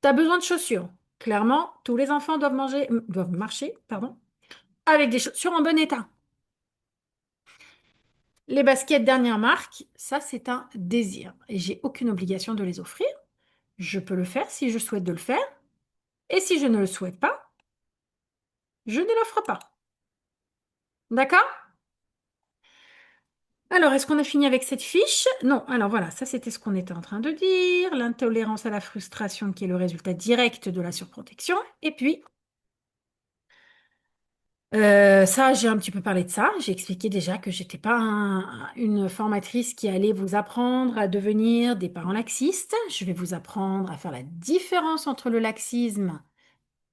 Tu as besoin de chaussures. Clairement, tous les enfants doivent doivent marcher, pardon, avec des chaussures en bon état. Les baskets dernière marque, ça, c'est un désir. Et j'ai aucune obligation de les offrir. Je peux le faire si je souhaite de le faire. Et si je ne le souhaite pas, je ne l'offre pas. D'accord? Alors, est-ce qu'on a fini avec cette fiche? Non. Alors voilà, ça c'était ce qu'on était en train de dire. L'intolérance à la frustration qui est le résultat direct de la surprotection. Et puis, ça, j'ai un petit peu parlé de ça. J'ai expliqué déjà que j'étais pas une formatrice qui allait vous apprendre à devenir des parents laxistes. Je vais vous apprendre à faire la différence entre le laxisme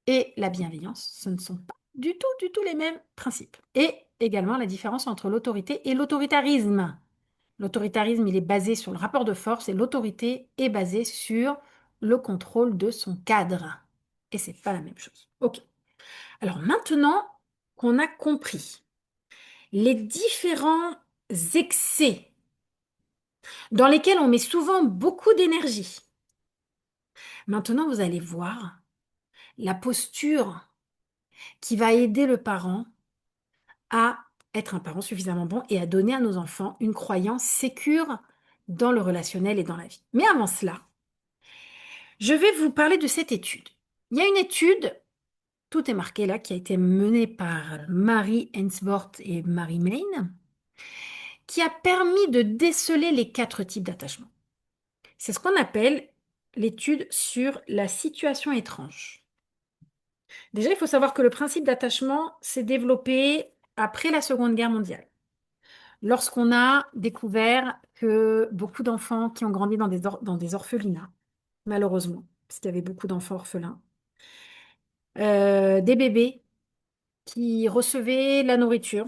et la bienveillance. Ce ne sont pas du tout les mêmes principes. Et également la différence entre l'autorité et l'autoritarisme. L'autoritarisme, il est basé sur le rapport de force et l'autorité est basée sur le contrôle de son cadre. Et c'est pas la même chose. Ok. Alors maintenant qu'on a compris les différents excès dans lesquels on met souvent beaucoup d'énergie, maintenant vous allez voir la posture qui va aider le parent à être un parent suffisamment bon et à donner à nos enfants une croyance sécure dans le relationnel et dans la vie. Mais avant cela, je vais vous parler de cette étude. Il y a une étude, tout est marqué là, qui a été menée par Mary Ainsworth et Mary Main, qui a permis de déceler les 4 types d'attachement. C'est ce qu'on appelle l'étude sur la situation étrange. Déjà, il faut savoir que le principe d'attachement s'est développé après la Seconde Guerre mondiale, lorsqu'on a découvert que beaucoup d'enfants qui ont grandi dans des orphelinats, malheureusement, parce qu'il y avait beaucoup d'enfants orphelins, des bébés qui recevaient la nourriture,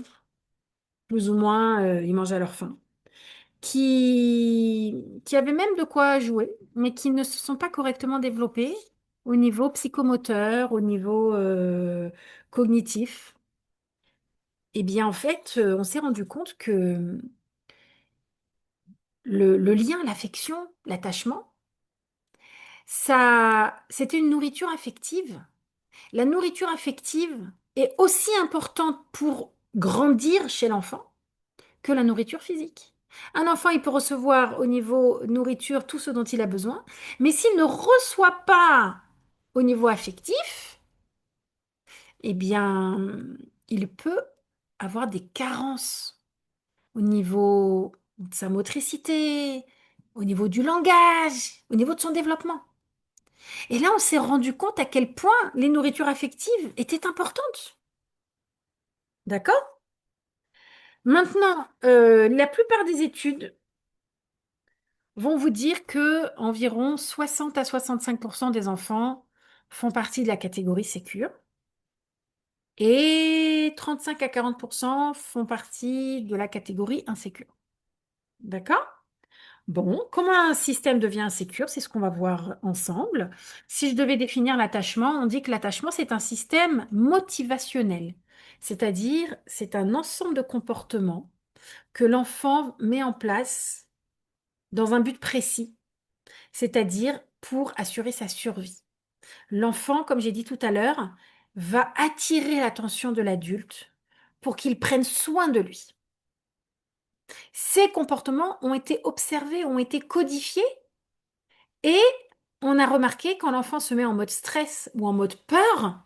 plus ou moins, ils mangeaient à leur faim, qui avaient même de quoi jouer, mais qui ne se sont pas correctement développés au niveau psychomoteur, au niveau cognitif. Eh bien, en fait, on s'est rendu compte que le lien, l'affection, l'attachement, ça, c'était une nourriture affective. La nourriture affective est aussi importante pour grandir chez l'enfant que la nourriture physique. Un enfant, il peut recevoir au niveau nourriture tout ce dont il a besoin, mais s'il ne reçoit pas au niveau affectif, eh bien, il peut avoir des carences au niveau de sa motricité, au niveau du langage, au niveau de son développement. Et là, on s'est rendu compte à quel point les nourritures affectives étaient importantes. D'accord? Maintenant, la plupart des études vont vous dire que environ 60 à 65% des enfants font partie de la catégorie sécure et 35 à 40% font partie de la catégorie insécure. D'accord? Bon, comment un système devient insécure? C'est ce qu'on va voir ensemble. Si je devais définir l'attachement, on dit que l'attachement, c'est un système motivationnel, c'est-à-dire c'est un ensemble de comportements que l'enfant met en place dans un but précis, c'est-à-dire pour assurer sa survie. L'enfant, comme j'ai dit tout à l'heure, va attirer l'attention de l'adulte pour qu'il prenne soin de lui. Ces comportements ont été observés, ont été codifiés et on a remarqué quand l'enfant se met en mode stress ou en mode peur,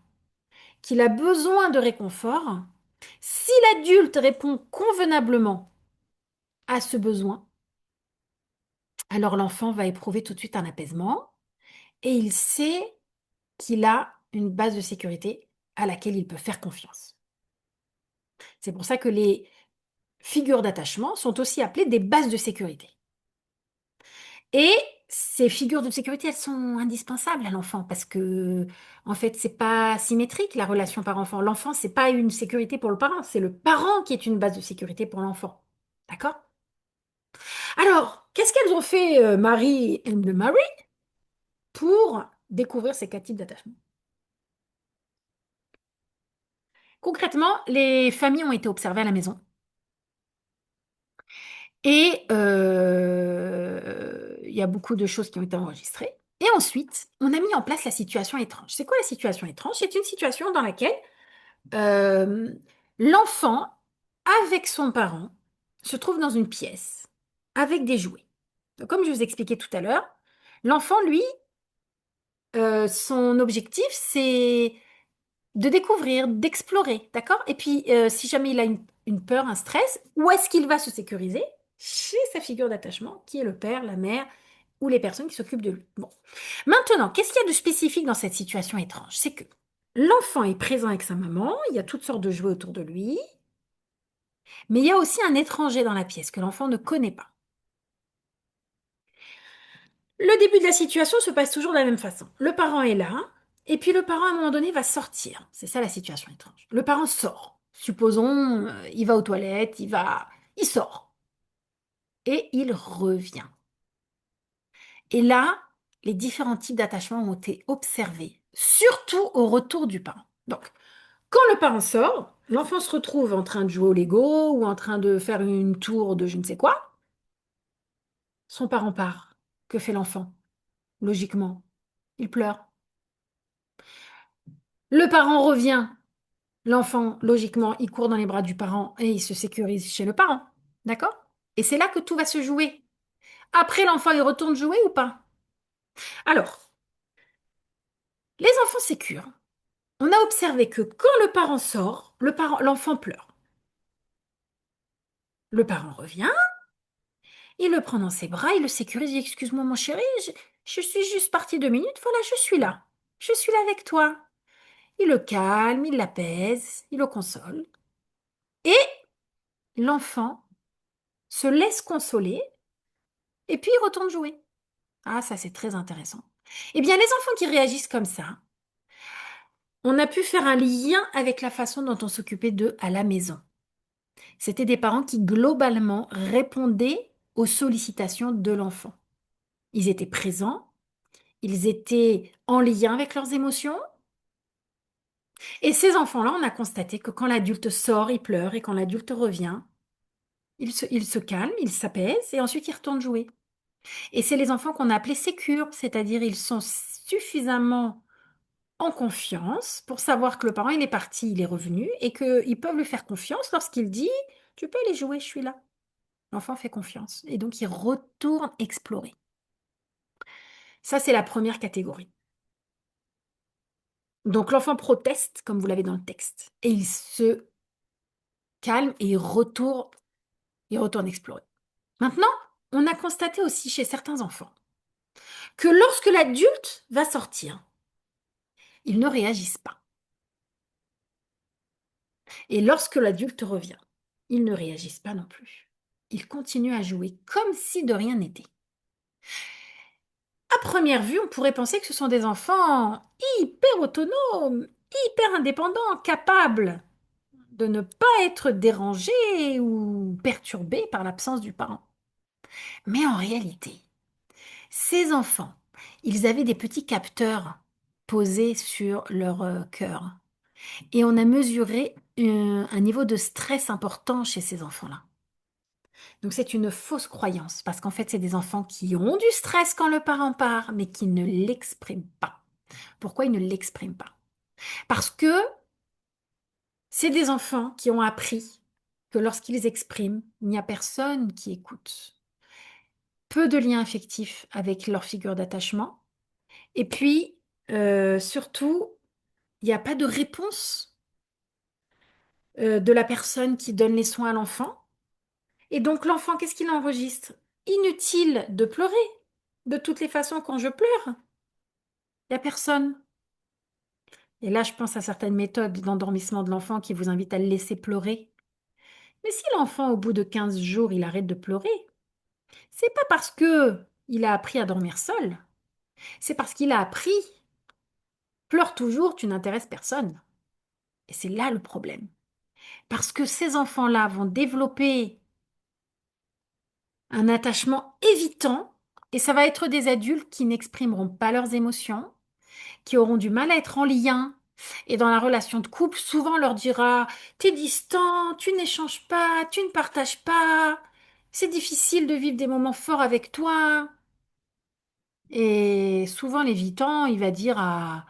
qu'il a besoin de réconfort, si l'adulte répond convenablement à ce besoin, alors l'enfant va éprouver tout de suite un apaisement et il sait qu'il a une base de sécurité à laquelle il peut faire confiance. C'est pour ça que les figures d'attachement sont aussi appelées des bases de sécurité. Et ces figures de sécurité, elles sont indispensables à l'enfant parce que, en fait, c'est pas symétrique la relation parent-enfant. L'enfant, c'est pas une sécurité pour le parent, c'est le parent qui est une base de sécurité pour l'enfant. D'accord? Alors, qu'est-ce qu'elles ont fait, Marie and Mary, pour découvrir ces quatre types d'attachement? Concrètement, les familles ont été observées à la maison. Et il y a beaucoup de choses qui ont été enregistrées. Et ensuite, on a mis en place la situation étrange. C'est quoi la situation étrange? C'est une situation dans laquelle euh, l'enfant, avec son parent, se trouve dans une pièce avec des jouets. Donc, comme je vous expliquais tout à l'heure, l'enfant, lui, son objectif, c'est de découvrir, d'explorer, d'accord? Et puis, si jamais il a une peur, un stress, où est-ce qu'il va se sécuriser? Chez sa figure d'attachement, qui est le père, la mère ou les personnes qui s'occupent de lui. Bon. Maintenant, qu'est-ce qu'il y a de spécifique dans cette situation étrange? C'est que l'enfant est présent avec sa maman, il y a toutes sortes de jouets autour de lui, mais il y a aussi un étranger dans la pièce que l'enfant ne connaît pas. Le début de la situation se passe toujours de la même façon. Le parent est là, et puis le parent, à un moment donné, va sortir. C'est ça la situation étrange. Le parent sort. Supposons, il va aux toilettes, il sort. Et il revient. Et là, les différents types d'attachements ont été observés, surtout au retour du parent. Donc, quand le parent sort, l'enfant se retrouve en train de jouer au Lego ou en train de faire une tour de je ne sais quoi. Son parent part. Que fait l'enfant? Logiquement, il pleure. Le parent revient. L'enfant, logiquement, il court dans les bras du parent et il se sécurise chez le parent. D'accord? Et c'est là que tout va se jouer. Après, l'enfant, il retourne jouer ou pas? Alors, les enfants sécures. On a observé que quand le parent sort, l'enfant pleure. Le parent revient, il le prend dans ses bras, il le sécurise, il dit, excuse-moi mon chéri, je suis juste parti 2 minutes, voilà, je suis là. Je suis là avec toi. Il le calme, il l'apaise, il le console. Et l'enfant se laisse consoler et puis il retourne jouer. Ah, ça c'est très intéressant. Eh bien, les enfants qui réagissent comme ça, on a pu faire un lien avec la façon dont on s'occupait d'eux à la maison. C'était des parents qui globalement répondaient aux sollicitations de l'enfant. Ils étaient présents, ils étaient en lien avec leurs émotions. Et ces enfants-là, on a constaté que quand l'adulte sort, ils pleurent et quand l'adulte revient, ils se calment, ils s'apaisent et ensuite ils retournent jouer. Et c'est les enfants qu'on a appelés sécures, c'est-à-dire ils sont suffisamment en confiance pour savoir que le parent il est parti, il est revenu et qu'ils peuvent lui faire confiance lorsqu'il dit tu peux aller jouer, je suis là. L'enfant fait confiance et donc il retourne explorer. Ça, c'est la première catégorie. Donc l'enfant proteste, comme vous l'avez dans le texte, et il se calme et il retourne explorer. Maintenant, on a constaté aussi chez certains enfants que lorsque l'adulte va sortir, ils ne réagissent pas. Et lorsque l'adulte revient, ils ne réagissent pas non plus. Ils continuent à jouer comme si de rien n'était. À première vue, on pourrait penser que ce sont des enfants hyper autonomes, hyper indépendants, capables de ne pas être dérangés ou perturbés par l'absence du parent. Mais en réalité, ces enfants, ils avaient des petits capteurs posés sur leur cœur. Et on a mesuré un niveau de stress important chez ces enfants-là. Donc c'est une fausse croyance, parce qu'en fait, c'est des enfants qui ont du stress quand le parent part, mais qui ne l'expriment pas. Pourquoi ils ne l'expriment pas? Parce que c'est des enfants qui ont appris que lorsqu'ils expriment, il n'y a personne qui écoute. Peu de liens affectifs avec leur figure d'attachement. Et puis, surtout, il n'y a pas de réponse de la personne qui donne les soins à l'enfant. Et donc, l'enfant, qu'est-ce qu'il enregistre? Inutile de pleurer. De toutes les façons, quand je pleure, il n'y a personne. Et là, je pense à certaines méthodes d'endormissement de l'enfant qui vous invitent à le laisser pleurer. Mais si l'enfant, au bout de 15 jours, il arrête de pleurer, c'est pas parce que il a appris à dormir seul, c'est parce qu'il a appris, pleure toujours, tu n'intéresses personne. Et c'est là le problème. Parce que ces enfants-là vont développer un attachement évitant, et ça va être des adultes qui n'exprimeront pas leurs émotions, qui auront du mal à être en lien. Et dans la relation de couple, souvent on leur dira, t'es distant, tu n'échanges pas, tu ne partages pas, c'est difficile de vivre des moments forts avec toi. Et souvent l'évitant, il va dire à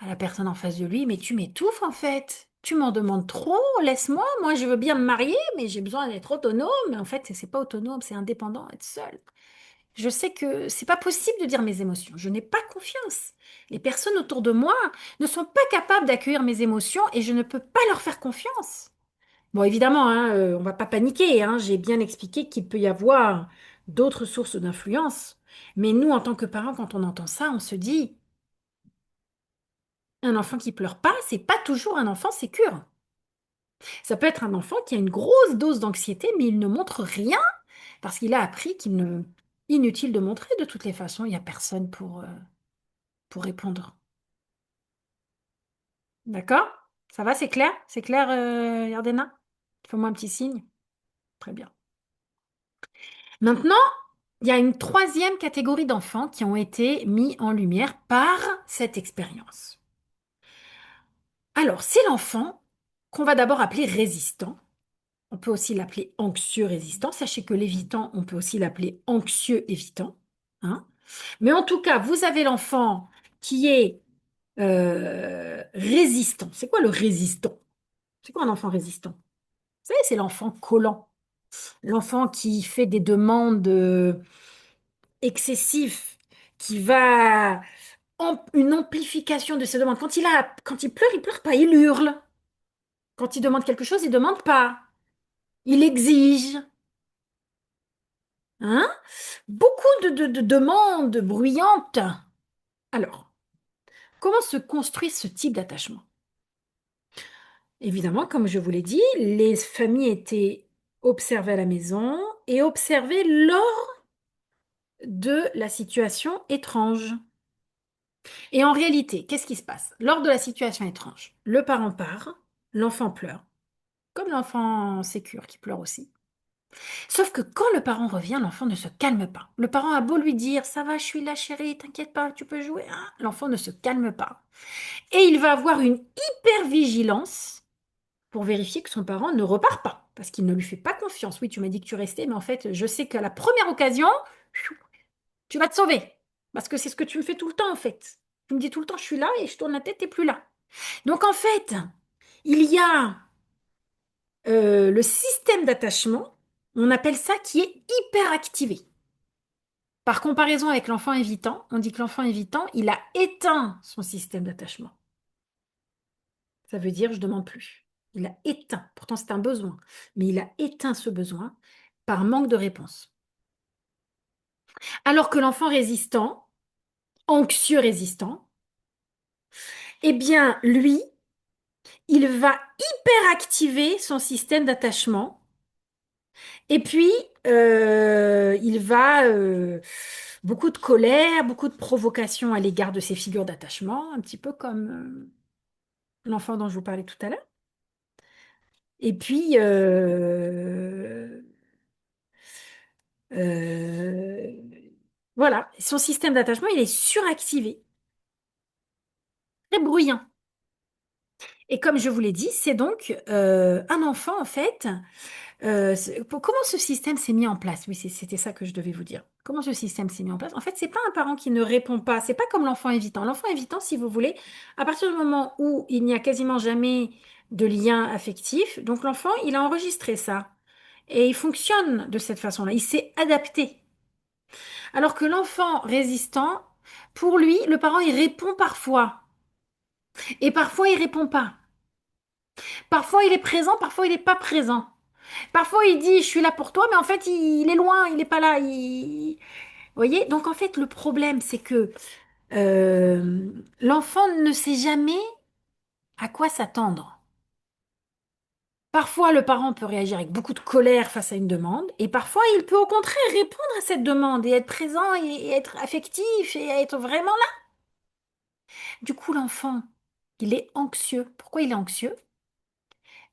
la personne en face de lui, mais tu m'étouffes en fait. Tu m'en demandes trop, laisse-moi. Moi, je veux bien me marier, mais j'ai besoin d'être autonome. Mais en fait, c'est pas autonome, c'est indépendant, être seul. Je sais que c'est pas possible de dire mes émotions. Je n'ai pas confiance. Les personnes autour de moi ne sont pas capables d'accueillir mes émotions et je ne peux pas leur faire confiance. Bon, évidemment, hein, on va pas paniquer, hein. J'ai bien expliqué qu'il peut y avoir d'autres sources d'influence. Mais nous, en tant que parents, quand on entend ça, on se dit, un enfant qui pleure pas, c'est pas toujours un enfant sécure. Ça peut être un enfant qui a une grosse dose d'anxiété, mais il ne montre rien parce qu'il a appris qu'il ne... Inutile de montrer, de toutes les façons, il n'y a personne pour répondre. D'accord? Ça va, c'est clair? C'est clair, Yardena? Fais-moi un petit signe. Très bien. Maintenant, il y a une troisième catégorie d'enfants qui ont été mis en lumière par cette expérience. Alors, c'est l'enfant qu'on va d'abord appeler résistant. On peut aussi l'appeler anxieux résistant. Sachez que l'évitant, on peut aussi l'appeler anxieux évitant. Hein. Mais en tout cas, vous avez l'enfant qui est résistant. C'est quoi le résistant? C'est quoi un enfant résistant? Vous savez, c'est l'enfant collant. L'enfant qui fait des demandes excessives, qui va une amplification de ses demandes. Quand il pleure pas, il hurle. Quand il demande quelque chose, il demande pas. Il exige. Hein? Beaucoup de demandes bruyantes. Alors, comment se construit ce type d'attachement? Évidemment, comme je vous l'ai dit, les familles étaient observées à la maison et observées lors de la situation étrange. Et en réalité, qu'est-ce qui se passe? Lors de la situation étrange, le parent part, l'enfant pleure, comme l'enfant sécure qui pleure aussi. Sauf que quand le parent revient, l'enfant ne se calme pas. Le parent a beau lui dire, ça va, je suis là, chérie, t'inquiète pas, tu peux jouer. Hein. L'enfant ne se calme pas. Et il va avoir une hyper-vigilance pour vérifier que son parent ne repart pas, parce qu'il ne lui fait pas confiance. Oui, tu m'as dit que tu restais, mais en fait, je sais qu'à la première occasion, tu vas te sauver. Parce que c'est ce que tu me fais tout le temps, en fait. Tu me dis tout le temps, je suis là, et je tourne la tête, t'es plus là. Donc, en fait, il y a le système d'attachement, on appelle ça qui est hyper activé. Par comparaison avec l'enfant évitant, on dit que l'enfant évitant, il a éteint son système d'attachement. Ça veut dire je demande plus. Il a éteint. Pourtant, c'est un besoin. Mais il a éteint ce besoin par manque de réponse. Alors que l'enfant résistant, anxieux résistant, eh bien, lui, il va hyper activer son système d'attachement. Et puis, il va beaucoup de colère, beaucoup de provocation à l'égard de ses figures d'attachement, un petit peu comme l'enfant dont je vous parlais tout à l'heure. Et puis, euh, voilà, son système d'attachement, il est suractivé, très bruyant. Et comme je vous l'ai dit, c'est donc un enfant, en fait, Comment ce système s'est mis en place? Oui, c'était ça que je devais vous dire. Comment ce système s'est mis en place? En fait, c'est pas un parent qui ne répond pas. C'est pas comme l'enfant évitant. L'enfant évitant, si vous voulez, à partir du moment où il n'y a quasiment jamais de lien affectif, donc l'enfant, il a enregistré ça. Et il fonctionne de cette façon-là. Il s'est adapté. Alors que l'enfant résistant, pour lui, le parent, il répond parfois. Et parfois, il répond pas. Parfois, il est présent, parfois, il n'est pas présent. Parfois, il dit, je suis là pour toi, mais en fait, il est loin, il n'est pas là. Vous voyez? Donc, en fait, le problème, c'est que l'enfant ne sait jamais à quoi s'attendre. Parfois, le parent peut réagir avec beaucoup de colère face à une demande, et parfois, il peut au contraire répondre à cette demande et être présent et être affectif et être vraiment là. Du coup, l'enfant, il est anxieux. Pourquoi il est anxieux?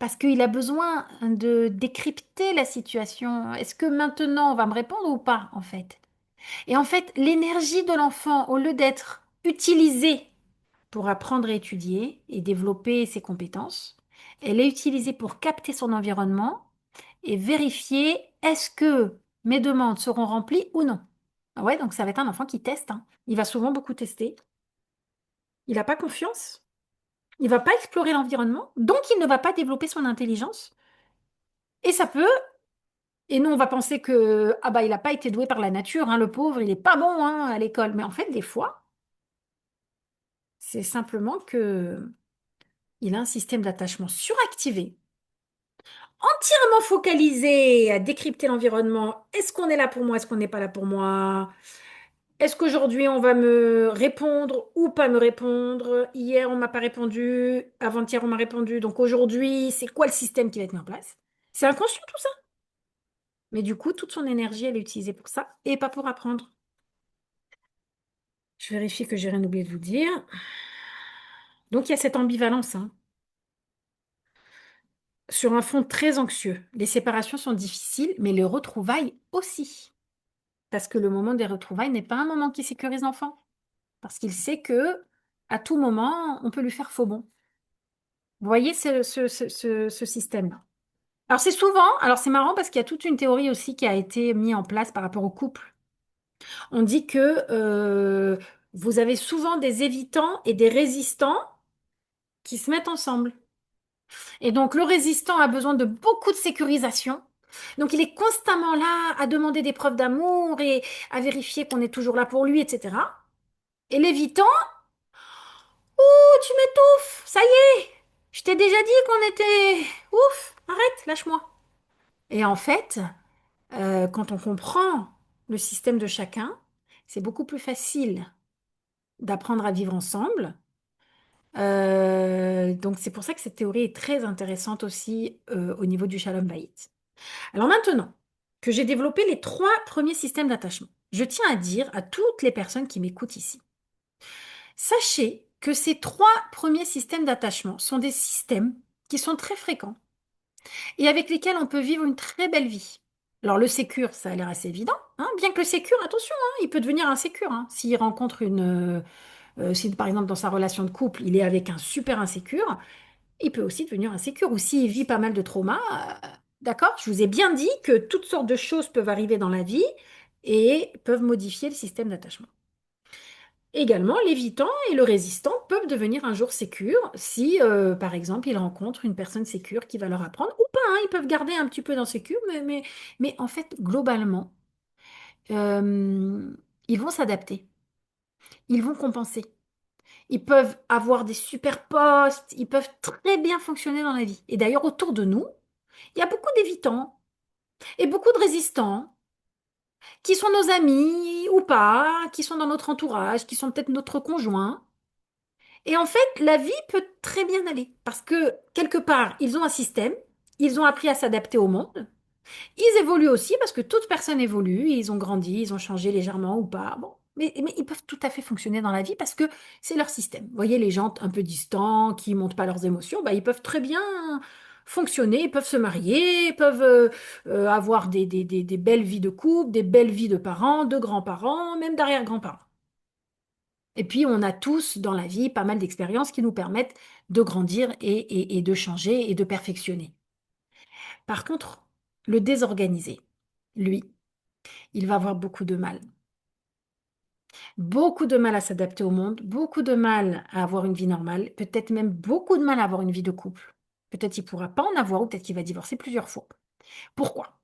Parce qu'il a besoin de décrypter la situation. Est-ce que maintenant on va me répondre ou pas, en fait? Et en fait, l'énergie de l'enfant, au lieu d'être utilisée pour apprendre à étudier et développer ses compétences, elle est utilisée pour capter son environnement et vérifier est-ce que mes demandes seront remplies ou non. Ah ouais, donc ça va être un enfant qui teste, hein. Il va souvent beaucoup tester. Il n'a pas confiance. Il va pas explorer l'environnement, donc il ne va pas développer son intelligence. Et ça peut, et nous on va penser que ah bah il n'a pas été doué par la nature, hein, le pauvre, il est pas bon hein, à l'école. Mais en fait, des fois, c'est simplement que il a un système d'attachement suractivé, entièrement focalisé à décrypter l'environnement. Est-ce qu'on est là pour moi? Est-ce qu'on n'est pas là pour moi? Est-ce qu'aujourd'hui on va me répondre ou pas me répondre? Hier on m'a pas répondu, avant-hier on m'a répondu, donc aujourd'hui c'est quoi le système qui va être mis en place? C'est inconscient tout ça. Mais du coup, toute son énergie, elle est utilisée pour ça et pas pour apprendre. Je vérifie que j'ai rien oublié de vous dire. Donc, il y a cette ambivalence, hein, sur un fond très anxieux. Les séparations sont difficiles, mais les retrouvailles aussi. Parce que le moment des retrouvailles n'est pas un moment qui sécurise l'enfant. Parce qu'il sait que à tout moment, on peut lui faire faux bon. Vous voyez ce système-là. Alors, c'est souvent, alors c'est marrant parce qu'il y a toute une théorie aussi qui a été mise en place par rapport au couple. On dit que vous avez souvent des évitants et des résistants qui se mettent ensemble. Et donc le résistant a besoin de beaucoup de sécurisation. Donc il est constamment là à demander des preuves d'amour et à vérifier qu'on est toujours là pour lui, etc. Et l'évitant, oh, tu m'étouffes, ça y est, je t'ai déjà dit qu'on était... Ouf, arrête, lâche-moi. Et en fait, quand on comprend le système de chacun, c'est beaucoup plus facile d'apprendre à vivre ensemble. Donc c'est pour ça que cette théorie est très intéressante aussi au niveau du Shalom Bayit. Alors maintenant que j'ai développé les trois premiers systèmes d'attachement, je tiens à dire à toutes les personnes qui m'écoutent ici, sachez que ces trois premiers systèmes d'attachement sont des systèmes qui sont très fréquents et avec lesquels on peut vivre une très belle vie. Alors le sécure, ça a l'air assez évident, hein, bien que le sécure, attention, hein, il peut devenir insécure, hein, s'il rencontre si par exemple dans sa relation de couple, il est avec un super insécure, il peut aussi devenir insécure. Ou s'il vit pas mal de traumas, d'accord? Je vous ai bien dit que toutes sortes de choses peuvent arriver dans la vie et peuvent modifier le système d'attachement. Également, l'évitant et le résistant peuvent devenir un jour sécures si, par exemple, ils rencontrent une personne sécure qui va leur apprendre, ou pas, hein, ils peuvent garder un petit peu dans sécure, mais en fait, globalement, euh, ils vont s'adapter, ils vont compenser. Ils peuvent avoir des super postes, ils peuvent très bien fonctionner dans la vie. Et d'ailleurs, autour de nous, il y a beaucoup d'évitants et beaucoup de résistants qui sont nos amis ou pas, qui sont dans notre entourage, qui sont peut-être notre conjoint. Et en fait, la vie peut très bien aller parce que quelque part, ils ont un système, ils ont appris à s'adapter au monde. Ils évoluent aussi parce que toute personne évolue, ils ont grandi, ils ont changé légèrement ou pas. Bon, mais ils peuvent tout à fait fonctionner dans la vie parce que c'est leur système. Vous voyez, les gens un peu distants, qui ne montrent pas leurs émotions, bah, ils peuvent très bien fonctionner, ils peuvent se marier, ils peuvent avoir des belles vies de couple, des belles vies de parents, de grands-parents, même d'arrière-grands-parents. Et puis, on a tous dans la vie pas mal d'expériences qui nous permettent de grandir et de changer et de perfectionner. Par contre, Le désorganisé, lui, il va avoir beaucoup de mal. Beaucoup de mal à s'adapter au monde, beaucoup de mal à avoir une vie normale, peut-être même beaucoup de mal à avoir une vie de couple. Peut-être qu'il ne pourra pas en avoir ou peut-être qu'il va divorcer plusieurs fois. Pourquoi?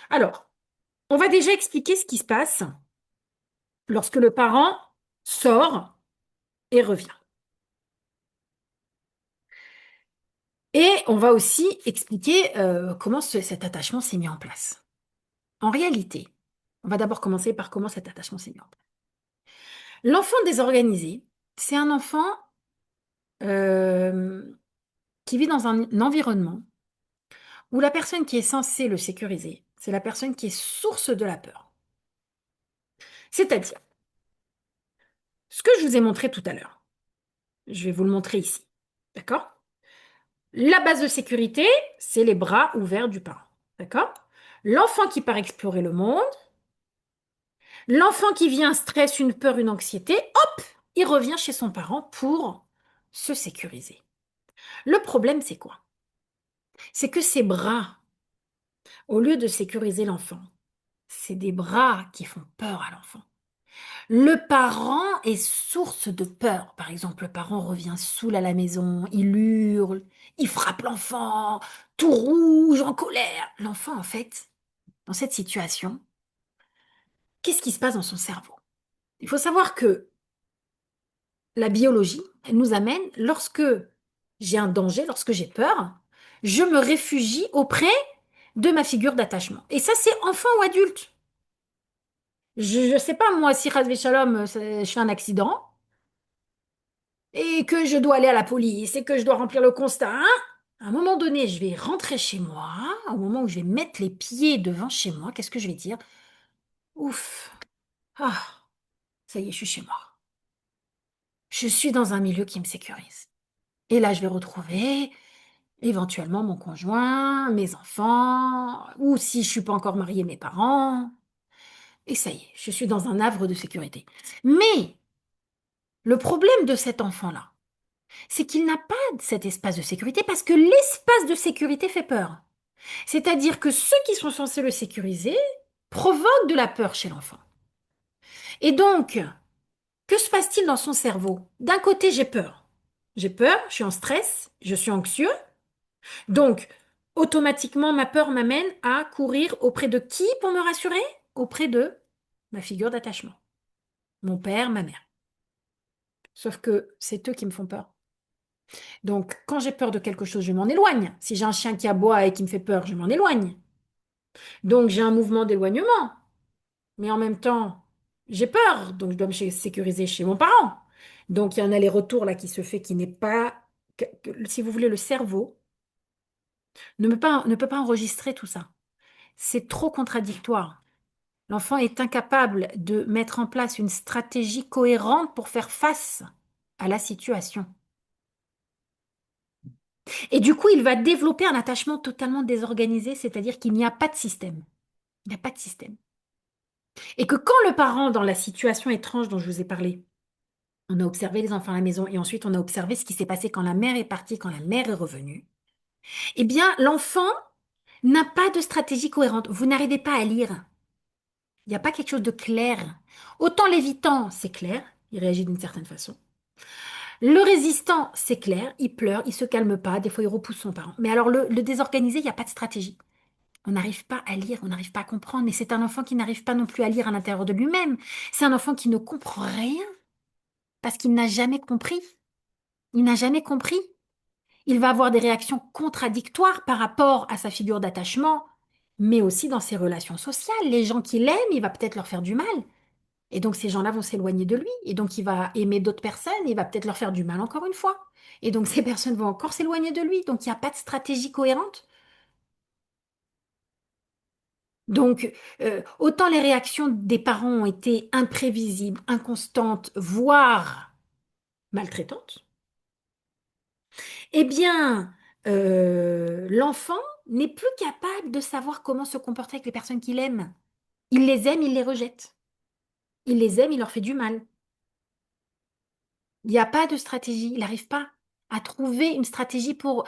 Alors, on va déjà expliquer ce qui se passe lorsque le parent sort et revient. Et on va aussi expliquer comment cet attachement s'est mis en place. En réalité, on va d'abord commencer par comment cet attachement s'est mis en place. L'enfant désorganisé, c'est un enfant euh, qui vit dans un environnement où la personne qui est censée le sécuriser, c'est la personne qui est source de la peur. C'est-à-dire, ce que je vous ai montré tout à l'heure, je vais vous le montrer ici. D'accord? La base de sécurité, c'est les bras ouverts du parent. D'accord? L'enfant qui part explorer le monde, l'enfant qui vit un stress, une peur, une anxiété, hop, il revient chez son parent pour se sécuriser. Le problème, c'est quoi? C'est que ces bras, au lieu de sécuriser l'enfant, c'est des bras qui font peur à l'enfant. Le parent est source de peur. Par exemple, le parent revient saoul à la maison, il hurle, il frappe l'enfant, tout rouge, en colère. L'enfant, en fait, dans cette situation, qu'est-ce qui se passe dans son cerveau? Il faut savoir que la biologie, elle nous amène, lorsque j'ai un danger, lorsque j'ai peur, je me réfugie auprès de ma figure d'attachement. Et ça, c'est enfant ou adulte. Je ne sais pas, moi, si Razvé Shalom, je fais un accident et que je dois aller à la police et que je dois remplir le constat, hein, à un moment donné, je vais rentrer chez moi, au moment où je vais mettre les pieds devant chez moi, qu'est-ce que je vais dire? Ouf, ah, ça y est, je suis chez moi. Je suis dans un milieu qui me sécurise. Et là, je vais retrouver éventuellement mon conjoint, mes enfants, ou si je suis pas encore mariée, mes parents. Et ça y est, je suis dans un havre de sécurité. Mais le problème de cet enfant-là, c'est qu'il n'a pas cet espace de sécurité parce que l'espace de sécurité fait peur. C'est-à-dire que ceux qui sont censés le sécuriser provoquent de la peur chez l'enfant. Et donc, que se passe-t-il dans son cerveau? D'un côté, j'ai peur. J'ai peur, je suis en stress, je suis anxieux. Donc, automatiquement, ma peur m'amène à courir auprès de qui pour me rassurer? Auprès de ma figure d'attachement. Mon père, ma mère. Sauf que c'est eux qui me font peur. Donc, quand j'ai peur de quelque chose, je m'en éloigne. Si j'ai un chien qui aboie et qui me fait peur, je m'en éloigne. Donc, j'ai un mouvement d'éloignement. Mais en même temps, j'ai peur. Donc, je dois me sécuriser chez mon parent. Donc, il y a un aller-retour là qui se fait qui n'est pas... si vous voulez, le cerveau ne peut pas enregistrer tout ça. C'est trop contradictoire. L'enfant est incapable de mettre en place une stratégie cohérente pour faire face à la situation. Et du coup, il va développer un attachement totalement désorganisé, c'est-à-dire qu'il n'y a pas de système. Il n'y a pas de système. Et que quand le parent, dans la situation étrange dont je vous ai parlé, on a observé les enfants à la maison et ensuite on a observé ce qui s'est passé quand la mère est partie, quand la mère est revenue, eh bien, l'enfant n'a pas de stratégie cohérente. Vous n'arrivez pas à lire. Il n'y a pas quelque chose de clair. Autant l'évitant, c'est clair, il réagit d'une certaine façon. Le résistant, c'est clair, il pleure, il se calme pas, des fois il repousse son parent. Mais alors le désorganisé, il n'y a pas de stratégie. On n'arrive pas à lire, on n'arrive pas à comprendre. Et c'est un enfant qui n'arrive pas non plus à lire à l'intérieur de lui-même. C'est un enfant qui ne comprend rien parce qu'il n'a jamais compris. Il n'a jamais compris. Il va avoir des réactions contradictoires par rapport à sa figure d'attachement, mais aussi dans ses relations sociales. Les gens qu'il aime, il va peut-être leur faire du mal. Et donc ces gens-là vont s'éloigner de lui. Et donc il va aimer d'autres personnes, et il va peut-être leur faire du mal encore une fois. Et donc ces personnes vont encore s'éloigner de lui. Donc il n'y a pas de stratégie cohérente. Donc autant les réactions des parents ont été imprévisibles, inconstantes, voire maltraitantes, eh bien l'enfant n'est plus capable de savoir comment se comporter avec les personnes qu'il aime. Il les aime, il les rejette. Il les aime, il leur fait du mal. Il n'y a pas de stratégie. Il n'arrive pas à trouver une stratégie pour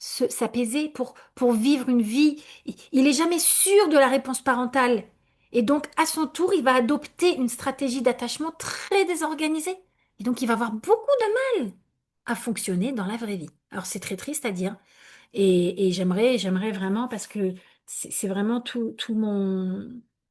s'apaiser, pour vivre une vie. Il n'est jamais sûr de la réponse parentale. Et donc, à son tour, il va adopter une stratégie d'attachement très désorganisée. Et donc, il va avoir beaucoup de mal à fonctionner dans la vraie vie. Alors, c'est très triste à dire. Et j'aimerais vraiment, parce que c'est vraiment tout mon,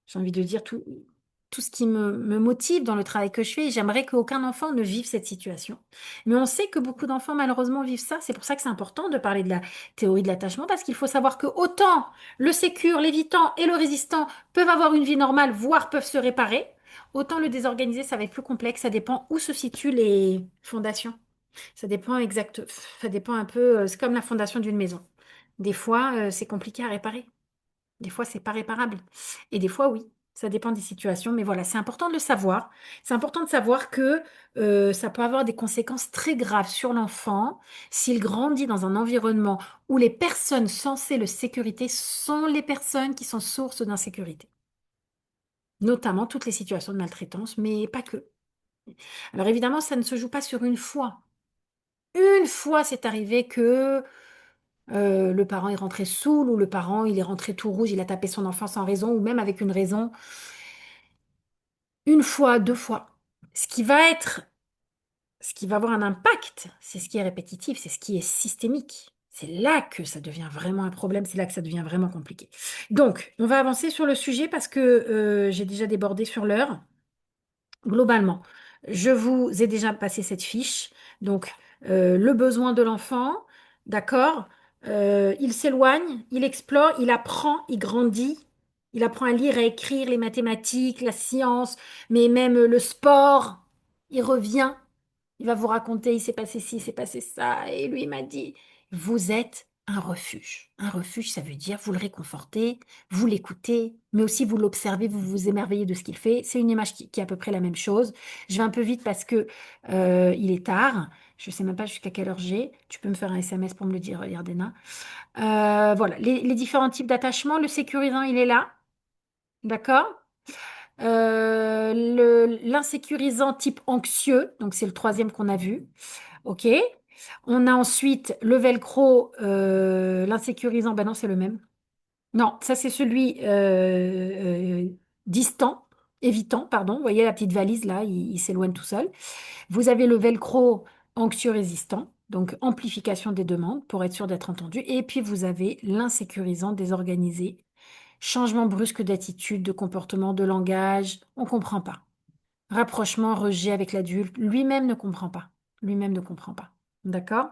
j'ai envie de dire, tout ce qui me motive dans le travail que je fais. J'aimerais qu'aucun enfant ne vive cette situation. Mais on sait que beaucoup d'enfants, malheureusement, vivent ça. C'est pour ça que c'est important de parler de la théorie de l'attachement, parce qu'il faut savoir que autant le sécure, l'évitant et le résistant peuvent avoir une vie normale, voire peuvent se réparer, autant le désorganisé, ça va être plus complexe. Ça dépend où se situent les fondations. Ça dépend un peu, c'est comme la fondation d'une maison. Des fois, c'est compliqué à réparer. Des fois, c'est pas réparable. Et des fois, oui. Ça dépend des situations. Mais voilà, c'est important de le savoir. C'est important de savoir que ça peut avoir des conséquences très graves sur l'enfant s'il grandit dans un environnement où les personnes censées le sécurité sont les personnes qui sont source d'insécurité. Notamment toutes les situations de maltraitance, mais pas que. Alors évidemment, ça ne se joue pas sur une fois. Une fois, c'est arrivé que le parent est rentré saoul ou le parent il est rentré tout rouge, il a tapé son enfant sans raison ou même avec une raison. Une fois, deux fois. Ce qui va être, ce qui va avoir un impact, c'est ce qui est répétitif, c'est ce qui est systémique. C'est là que ça devient vraiment un problème, c'est là que ça devient vraiment compliqué. Donc, on va avancer sur le sujet parce que j'ai déjà débordé sur l'heure. Globalement, je vous ai déjà passé cette fiche. Donc, le besoin de l'enfant, d'accord? Il s'éloigne, il explore, il apprend, il grandit. Il apprend à lire, à écrire, les mathématiques, la science, mais même le sport. Il revient. Il va vous raconter, il s'est passé ci, il s'est passé ça. Et lui, il m'a dit, vous êtes un refuge. Un refuge, ça veut dire vous le réconfortez, vous l'écoutez, mais aussi vous l'observez, vous vous émerveillez de ce qu'il fait. C'est une image qui est à peu près la même chose. Je vais un peu vite parce que il est tard. Je sais même pas jusqu'à quelle heure j'ai. Tu peux me faire un SMS pour me le dire, Yardena. Voilà, les différents types d'attachement. Le sécurisant, il est là. D'accord? L'insécurisant type anxieux, donc c'est le troisième qu'on a vu. OK. On a ensuite le velcro, l'insécurisant. Ben non, c'est le même. Non, ça c'est celui distant, évitant, pardon. Vous voyez la petite valise là, il s'éloigne tout seul. Vous avez le velcro anxieux résistant, donc amplification des demandes pour être sûr d'être entendu. Et puis vous avez l'insécurisant désorganisé, changement brusque d'attitude, de comportement, de langage. On ne comprend pas. Rapprochement, rejet avec l'adulte. Lui-même ne comprend pas. Lui-même ne comprend pas. D'accord?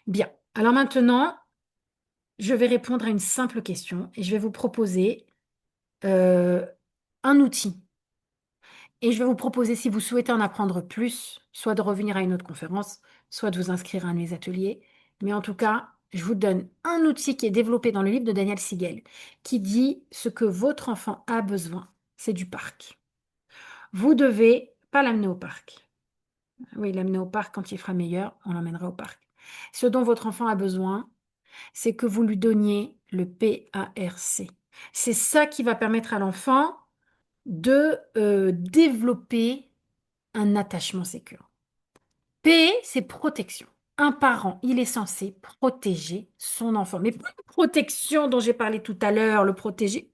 Bien. Alors maintenant, je vais répondre à une simple question et je vais vous proposer euh, un outil. Et je vais vous proposer, si vous souhaitez en apprendre plus, soit de revenir à une autre conférence, soit de vous inscrire à un de mes ateliers. Mais en tout cas, je vous donne un outil qui est développé dans le livre de Daniel Siegel, qui dit ce que votre enfant a besoin, c'est du parc. Vous devez pas l'amener au parc. Oui, l'amener au parc quand il fera meilleur, on l'emmènera au parc. Ce dont votre enfant a besoin, c'est que vous lui donniez le PARC. C'est ça qui va permettre à l'enfant de développer un attachement sécure. P, c'est protection. Un parent, il est censé protéger son enfant. Mais pas la protection dont j'ai parlé tout à l'heure, le protéger,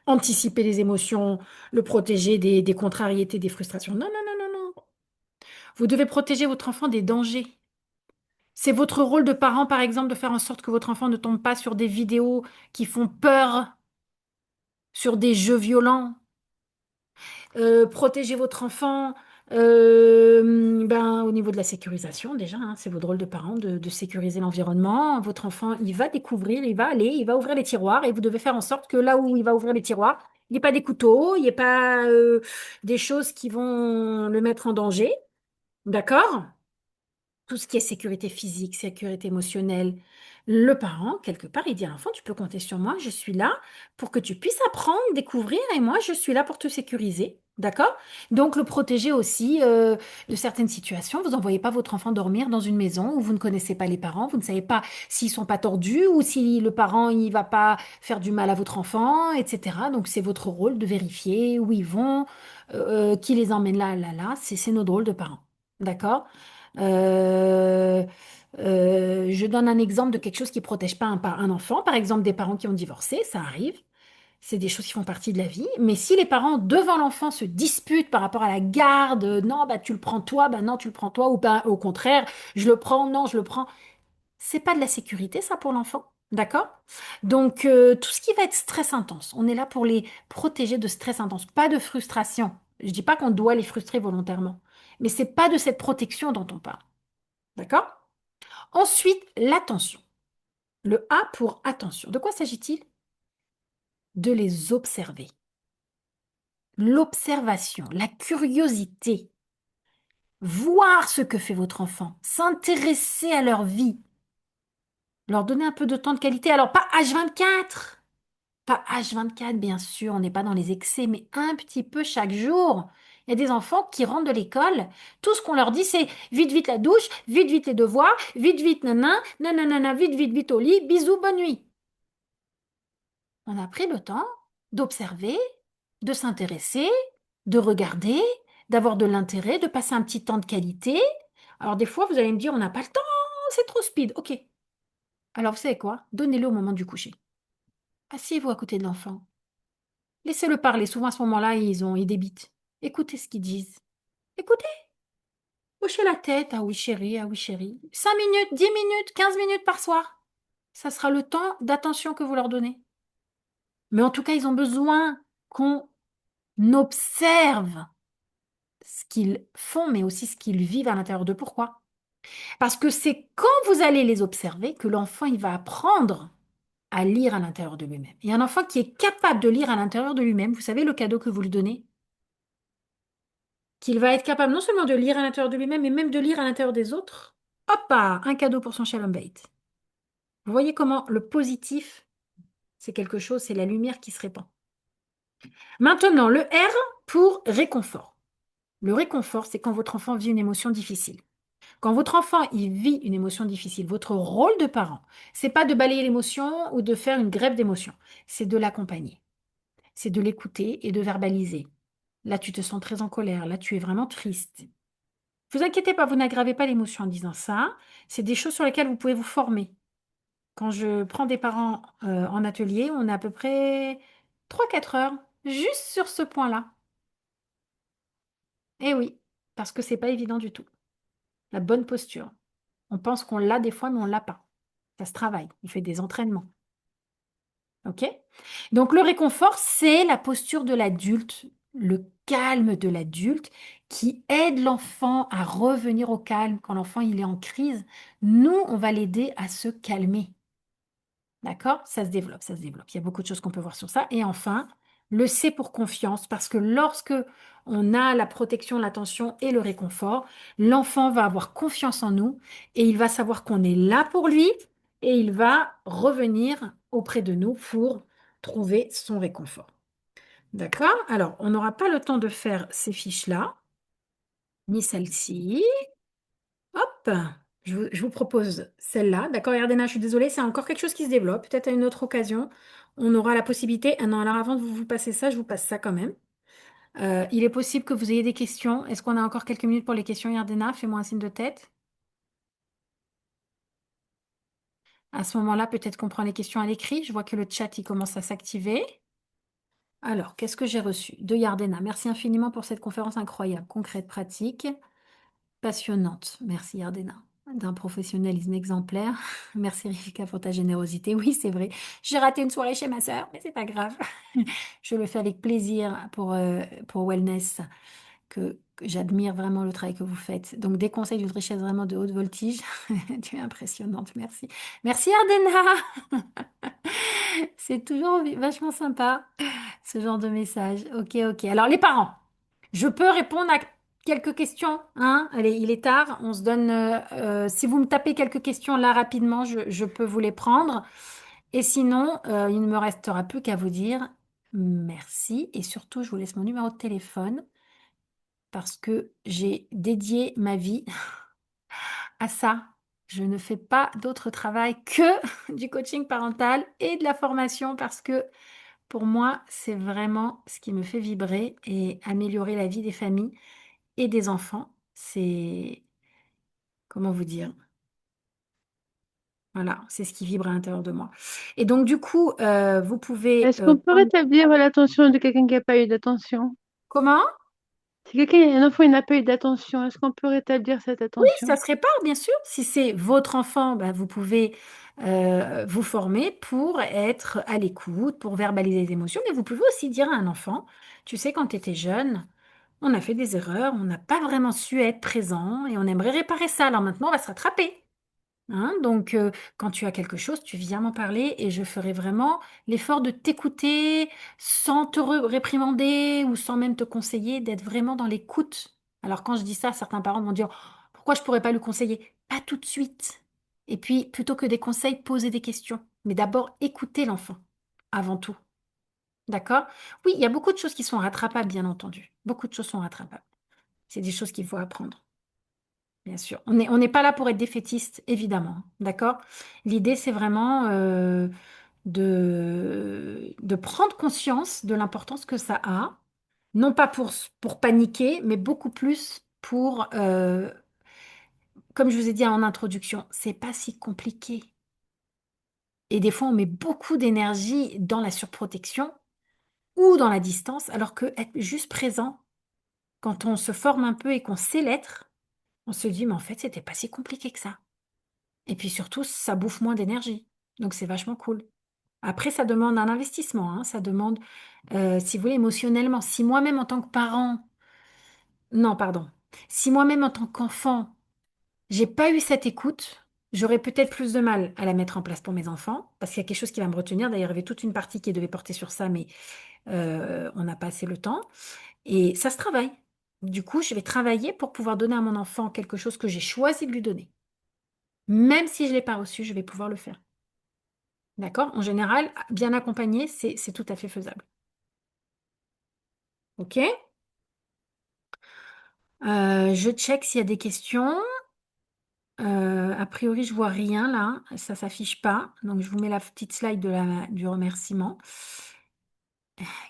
anticiper les émotions, le protéger des contrariétés, des frustrations. Non, non, non, non, non. Vous devez protéger votre enfant des dangers. C'est votre rôle de parent, par exemple, de faire en sorte que votre enfant ne tombe pas sur des vidéos qui font peur, sur des jeux violents. Protéger votre enfant ben, au niveau de la sécurisation, déjà, hein, c'est votre rôle de parent de sécuriser l'environnement. Votre enfant, il va découvrir, il va aller, il va ouvrir les tiroirs et vous devez faire en sorte que là où il va ouvrir les tiroirs, il n'y ait pas des couteaux, il n'y ait pas des choses qui vont le mettre en danger. D'accord? Tout ce qui est sécurité physique, sécurité émotionnelle. Le parent, quelque part, il dit à l'enfant, tu peux compter sur moi, je suis là pour que tu puisses apprendre, découvrir, et moi, je suis là pour te sécuriser. D'accord? Donc, le protéger aussi de certaines situations. Vous n'envoyez pas votre enfant dormir dans une maison où vous ne connaissez pas les parents, vous ne savez pas s'ils sont pas tordus ou si le parent il va pas faire du mal à votre enfant, etc. Donc, c'est votre rôle de vérifier où ils vont, qui les emmène là, là, là. C'est notre rôle de parent. D'accord? Euh, Je donne un exemple de quelque chose qui ne protège pas un enfant, par exemple des parents qui ont divorcé, ça arrive. C'est des choses qui font partie de la vie. Mais si les parents, devant l'enfant, se disputent par rapport à la garde, non, bah tu le prends toi, bah non, tu le prends toi, ou bah, au contraire, je le prends, non, je le prends, c'est pas de la sécurité, ça, pour l'enfant. D'accord? Donc, tout ce qui va être stress intense, on est là pour les protéger de stress intense, pas de frustration. Je dis pas qu'on doit les frustrer volontairement, mais c'est pas de cette protection dont on parle. D'accord? Ensuite, l'attention. Le A pour attention. De quoi s'agit-il? De les observer. L'observation, la curiosité, voir ce que fait votre enfant, s'intéresser à leur vie, leur donner un peu de temps de qualité. Alors, pas H24, pas H24, bien sûr, on n'est pas dans les excès, mais un petit peu chaque jour. Il y a des enfants qui rentrent de l'école, tout ce qu'on leur dit, c'est vite, vite la douche, vite, vite les devoirs, vite, vite nanan, nanana, vite, vite, vite au lit, bisous, bonne nuit. On a pris le temps d'observer, de s'intéresser, de regarder, d'avoir de l'intérêt, de passer un petit temps de qualité. Alors des fois, vous allez me dire, on n'a pas le temps, c'est trop speed. Ok. Alors vous savez quoi? Donnez-le au moment du coucher. Asseyez-vous à côté de l'enfant. Laissez-le parler. Souvent à ce moment-là, ils débitent. Écoutez ce qu'ils disent. Écoutez. Hochez la tête. Ah oui, chérie, ah oui, chérie. 5 minutes, 10 minutes, 15 minutes par soir. Ça sera le temps d'attention que vous leur donnez. Mais en tout cas, ils ont besoin qu'on observe ce qu'ils font, mais aussi ce qu'ils vivent à l'intérieur d'eux. Pourquoi? Parce que c'est quand vous allez les observer que l'enfant, il va apprendre à lire à l'intérieur de lui-même. Et un enfant qui est capable de lire à l'intérieur de lui-même, vous savez le cadeau que vous lui donnez? Qu'il va être capable non seulement de lire à l'intérieur de lui-même, mais même de lire à l'intérieur des autres. Hop, un cadeau pour son shalom bait. Vous voyez comment le positif, c'est quelque chose, c'est la lumière qui se répand. Maintenant, le R pour réconfort. Le réconfort, c'est quand votre enfant vit une émotion difficile. Quand votre enfant il vit une émotion difficile, votre rôle de parent, c'est pas de balayer l'émotion ou de faire une grève d'émotion, c'est de l'accompagner, c'est de l'écouter et de verbaliser. Là, tu te sens très en colère, là, tu es vraiment triste. Vous inquiétez pas, vous n'aggravez pas l'émotion en disant ça. C'est des choses sur lesquelles vous pouvez vous former. Quand je prends des parents en atelier, on a à peu près 3 4 heures juste sur ce point-là. Eh oui, parce que c'est pas évident du tout. La bonne posture. On pense qu'on l'a des fois, mais on l'a pas. Ça se travaille. Il fait des entraînements. OK? Donc, le réconfort, c'est la posture de l'adulte, le calme de l'adulte qui aide l'enfant à revenir au calme quand l'enfant il est en crise. Nous, on va l'aider à se calmer. D'accord? Ça se développe, ça se développe. Il y a beaucoup de choses qu'on peut voir sur ça. Et enfin, le C pour confiance, parce que lorsque on a la protection, l'attention et le réconfort, l'enfant va avoir confiance en nous et il va savoir qu'on est là pour lui et il va revenir auprès de nous pour trouver son réconfort. D'accord? Alors, on n'aura pas le temps de faire ces fiches-là, ni celle-ci. Hop, je vous propose celle-là. D'accord, Yardena, je suis désolée, c'est encore quelque chose qui se développe. Peut-être à une autre occasion, on aura la possibilité. Ah non, alors avant de vous passer ça, je vous passe ça quand même. Il est possible que vous ayez des questions. Est-ce qu'on a encore quelques minutes pour les questions, Yardena? Fais-moi un signe de tête. À ce moment-là, peut-être qu'on prend les questions à l'écrit. Je vois que le chat, il commence à s'activer. Alors, qu'est-ce que j'ai reçu de Yardena? Merci infiniment pour cette conférence incroyable, concrète, pratique. Passionnante. Merci Yardena. D'un professionnalisme exemplaire. Merci Rifika pour ta générosité. Oui, c'est vrai. J'ai raté une soirée chez ma sœur, mais c'est pas grave. Je le fais avec plaisir pour Wellness, que j'admire vraiment le travail que vous faites. Donc, des conseils d'une richesse vraiment de haute voltige. Tu es impressionnante. Merci. Merci Ardena. C'est toujours vachement sympa, ce genre de message. Ok, ok. Alors, les parents, je peux répondre à quelques questions, hein? Allez, il est tard. On se donne. Si vous me tapez quelques questions là rapidement, je peux vous les prendre. Et sinon, il ne me restera plus qu'à vous dire merci. Et surtout, je vous laisse mon numéro de téléphone parce que j'ai dédié ma vie à ça. Je ne fais pas d'autre travail que du coaching parental et de la formation parce que pour moi, c'est vraiment ce qui me fait vibrer et améliorer la vie des familles et des enfants. C'est, comment vous dire? Voilà, c'est ce qui vibre à l'intérieur de moi. Et donc, du coup, vous pouvez Est-ce qu'on peut prendre... rétablir l'attention de quelqu'un qui n'a pas eu d'attention? Comment? Si quelqu'un, un enfant, il n'a pas eu d'attention, est-ce qu'on peut rétablir cette Oui, attention? ça se répare, bien sûr. Si c'est votre enfant, bah, vous pouvez vous former pour être à l'écoute, pour verbaliser les émotions, mais vous pouvez aussi dire à un enfant, tu sais, quand tu étais jeune, on a fait des erreurs, on n'a pas vraiment su être présent et on aimerait réparer ça. Alors maintenant, on va se rattraper. Hein, donc, quand tu as quelque chose, tu viens m'en parler et je ferai vraiment l'effort de t'écouter sans te réprimander ou sans même te conseiller, d'être vraiment dans l'écoute. Alors, quand je dis ça, certains parents vont dire, pourquoi je pourrais pas lui conseiller? Pas tout de suite. Et puis, plutôt que des conseils, poser des questions. Mais d'abord, écouter l'enfant, avant tout. D'accord? Oui, il y a beaucoup de choses qui sont rattrapables, bien entendu. Beaucoup de choses sont rattrapables. C'est des choses qu'il faut apprendre. Bien sûr. On n'est pas là pour être défaitiste, évidemment. D'accord? L'idée, c'est vraiment de prendre conscience de l'importance que ça a. Non pas pour paniquer, mais beaucoup plus pour, comme je vous ai dit en introduction, c'est pas si compliqué. Et des fois, on met beaucoup d'énergie dans la surprotection ou dans la distance, alors que être juste présent, quand on se forme un peu et qu'on sait l'être, on se dit, mais en fait, c'était pas si compliqué que ça. Et puis surtout, ça bouffe moins d'énergie. Donc c'est vachement cool. Après, ça demande un investissement, hein. Ça demande, si vous voulez, émotionnellement. Si moi-même en tant que parent, non, pardon, si moi-même en tant qu'enfant, j'ai pas eu cette écoute, j'aurais peut-être plus de mal à la mettre en place pour mes enfants, parce qu'il y a quelque chose qui va me retenir. D'ailleurs, il y avait toute une partie qui devait porter sur ça, mais on n'a pas assez le temps. Et ça se travaille. Du coup, je vais travailler pour pouvoir donner à mon enfant quelque chose que j'ai choisi de lui donner. Même si je ne l'ai pas reçu, je vais pouvoir le faire. D'accord? En général, bien accompagné, c'est tout à fait faisable. OK? Je check s'il y a des questions. A priori, je vois rien là. Ça s'affiche pas. Donc, je vous mets la petite slide du remerciement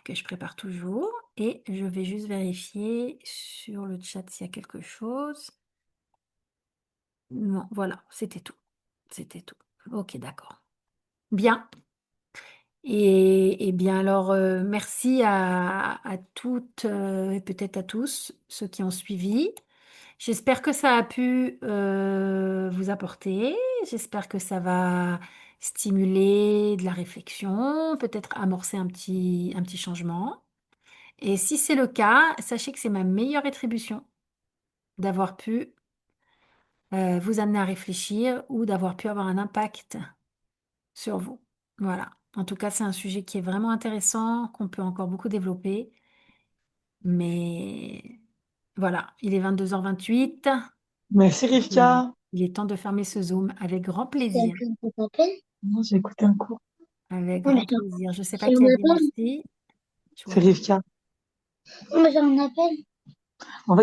que je prépare toujours. Et je vais juste vérifier sur le chat s'il y a quelque chose. Non, voilà, c'était tout. C'était tout. OK, d'accord. Bien. Et bien alors, merci à toutes et peut-être à tous ceux qui ont suivi. J'espère que ça a pu vous apporter. J'espère que ça va stimuler de la réflexion, peut-être amorcer un petit changement. Et si c'est le cas, sachez que c'est ma meilleure rétribution d'avoir pu vous amener à réfléchir ou d'avoir pu avoir un impact sur vous. Voilà. En tout cas, c'est un sujet qui est vraiment intéressant, qu'on peut encore beaucoup développer. Mais voilà, il est 22h28. Merci Et Rivka. il est temps de fermer ce Zoom avec grand T'as plaisir. écrit un appel? Non, j'ai écouté un cours. Avec Non, mais grand plaisir. Je ne sais pas j'ai qui un a dit appel. merci. Je vois C'est pas. Rivka. Non, mais j'ai un appel. En fait,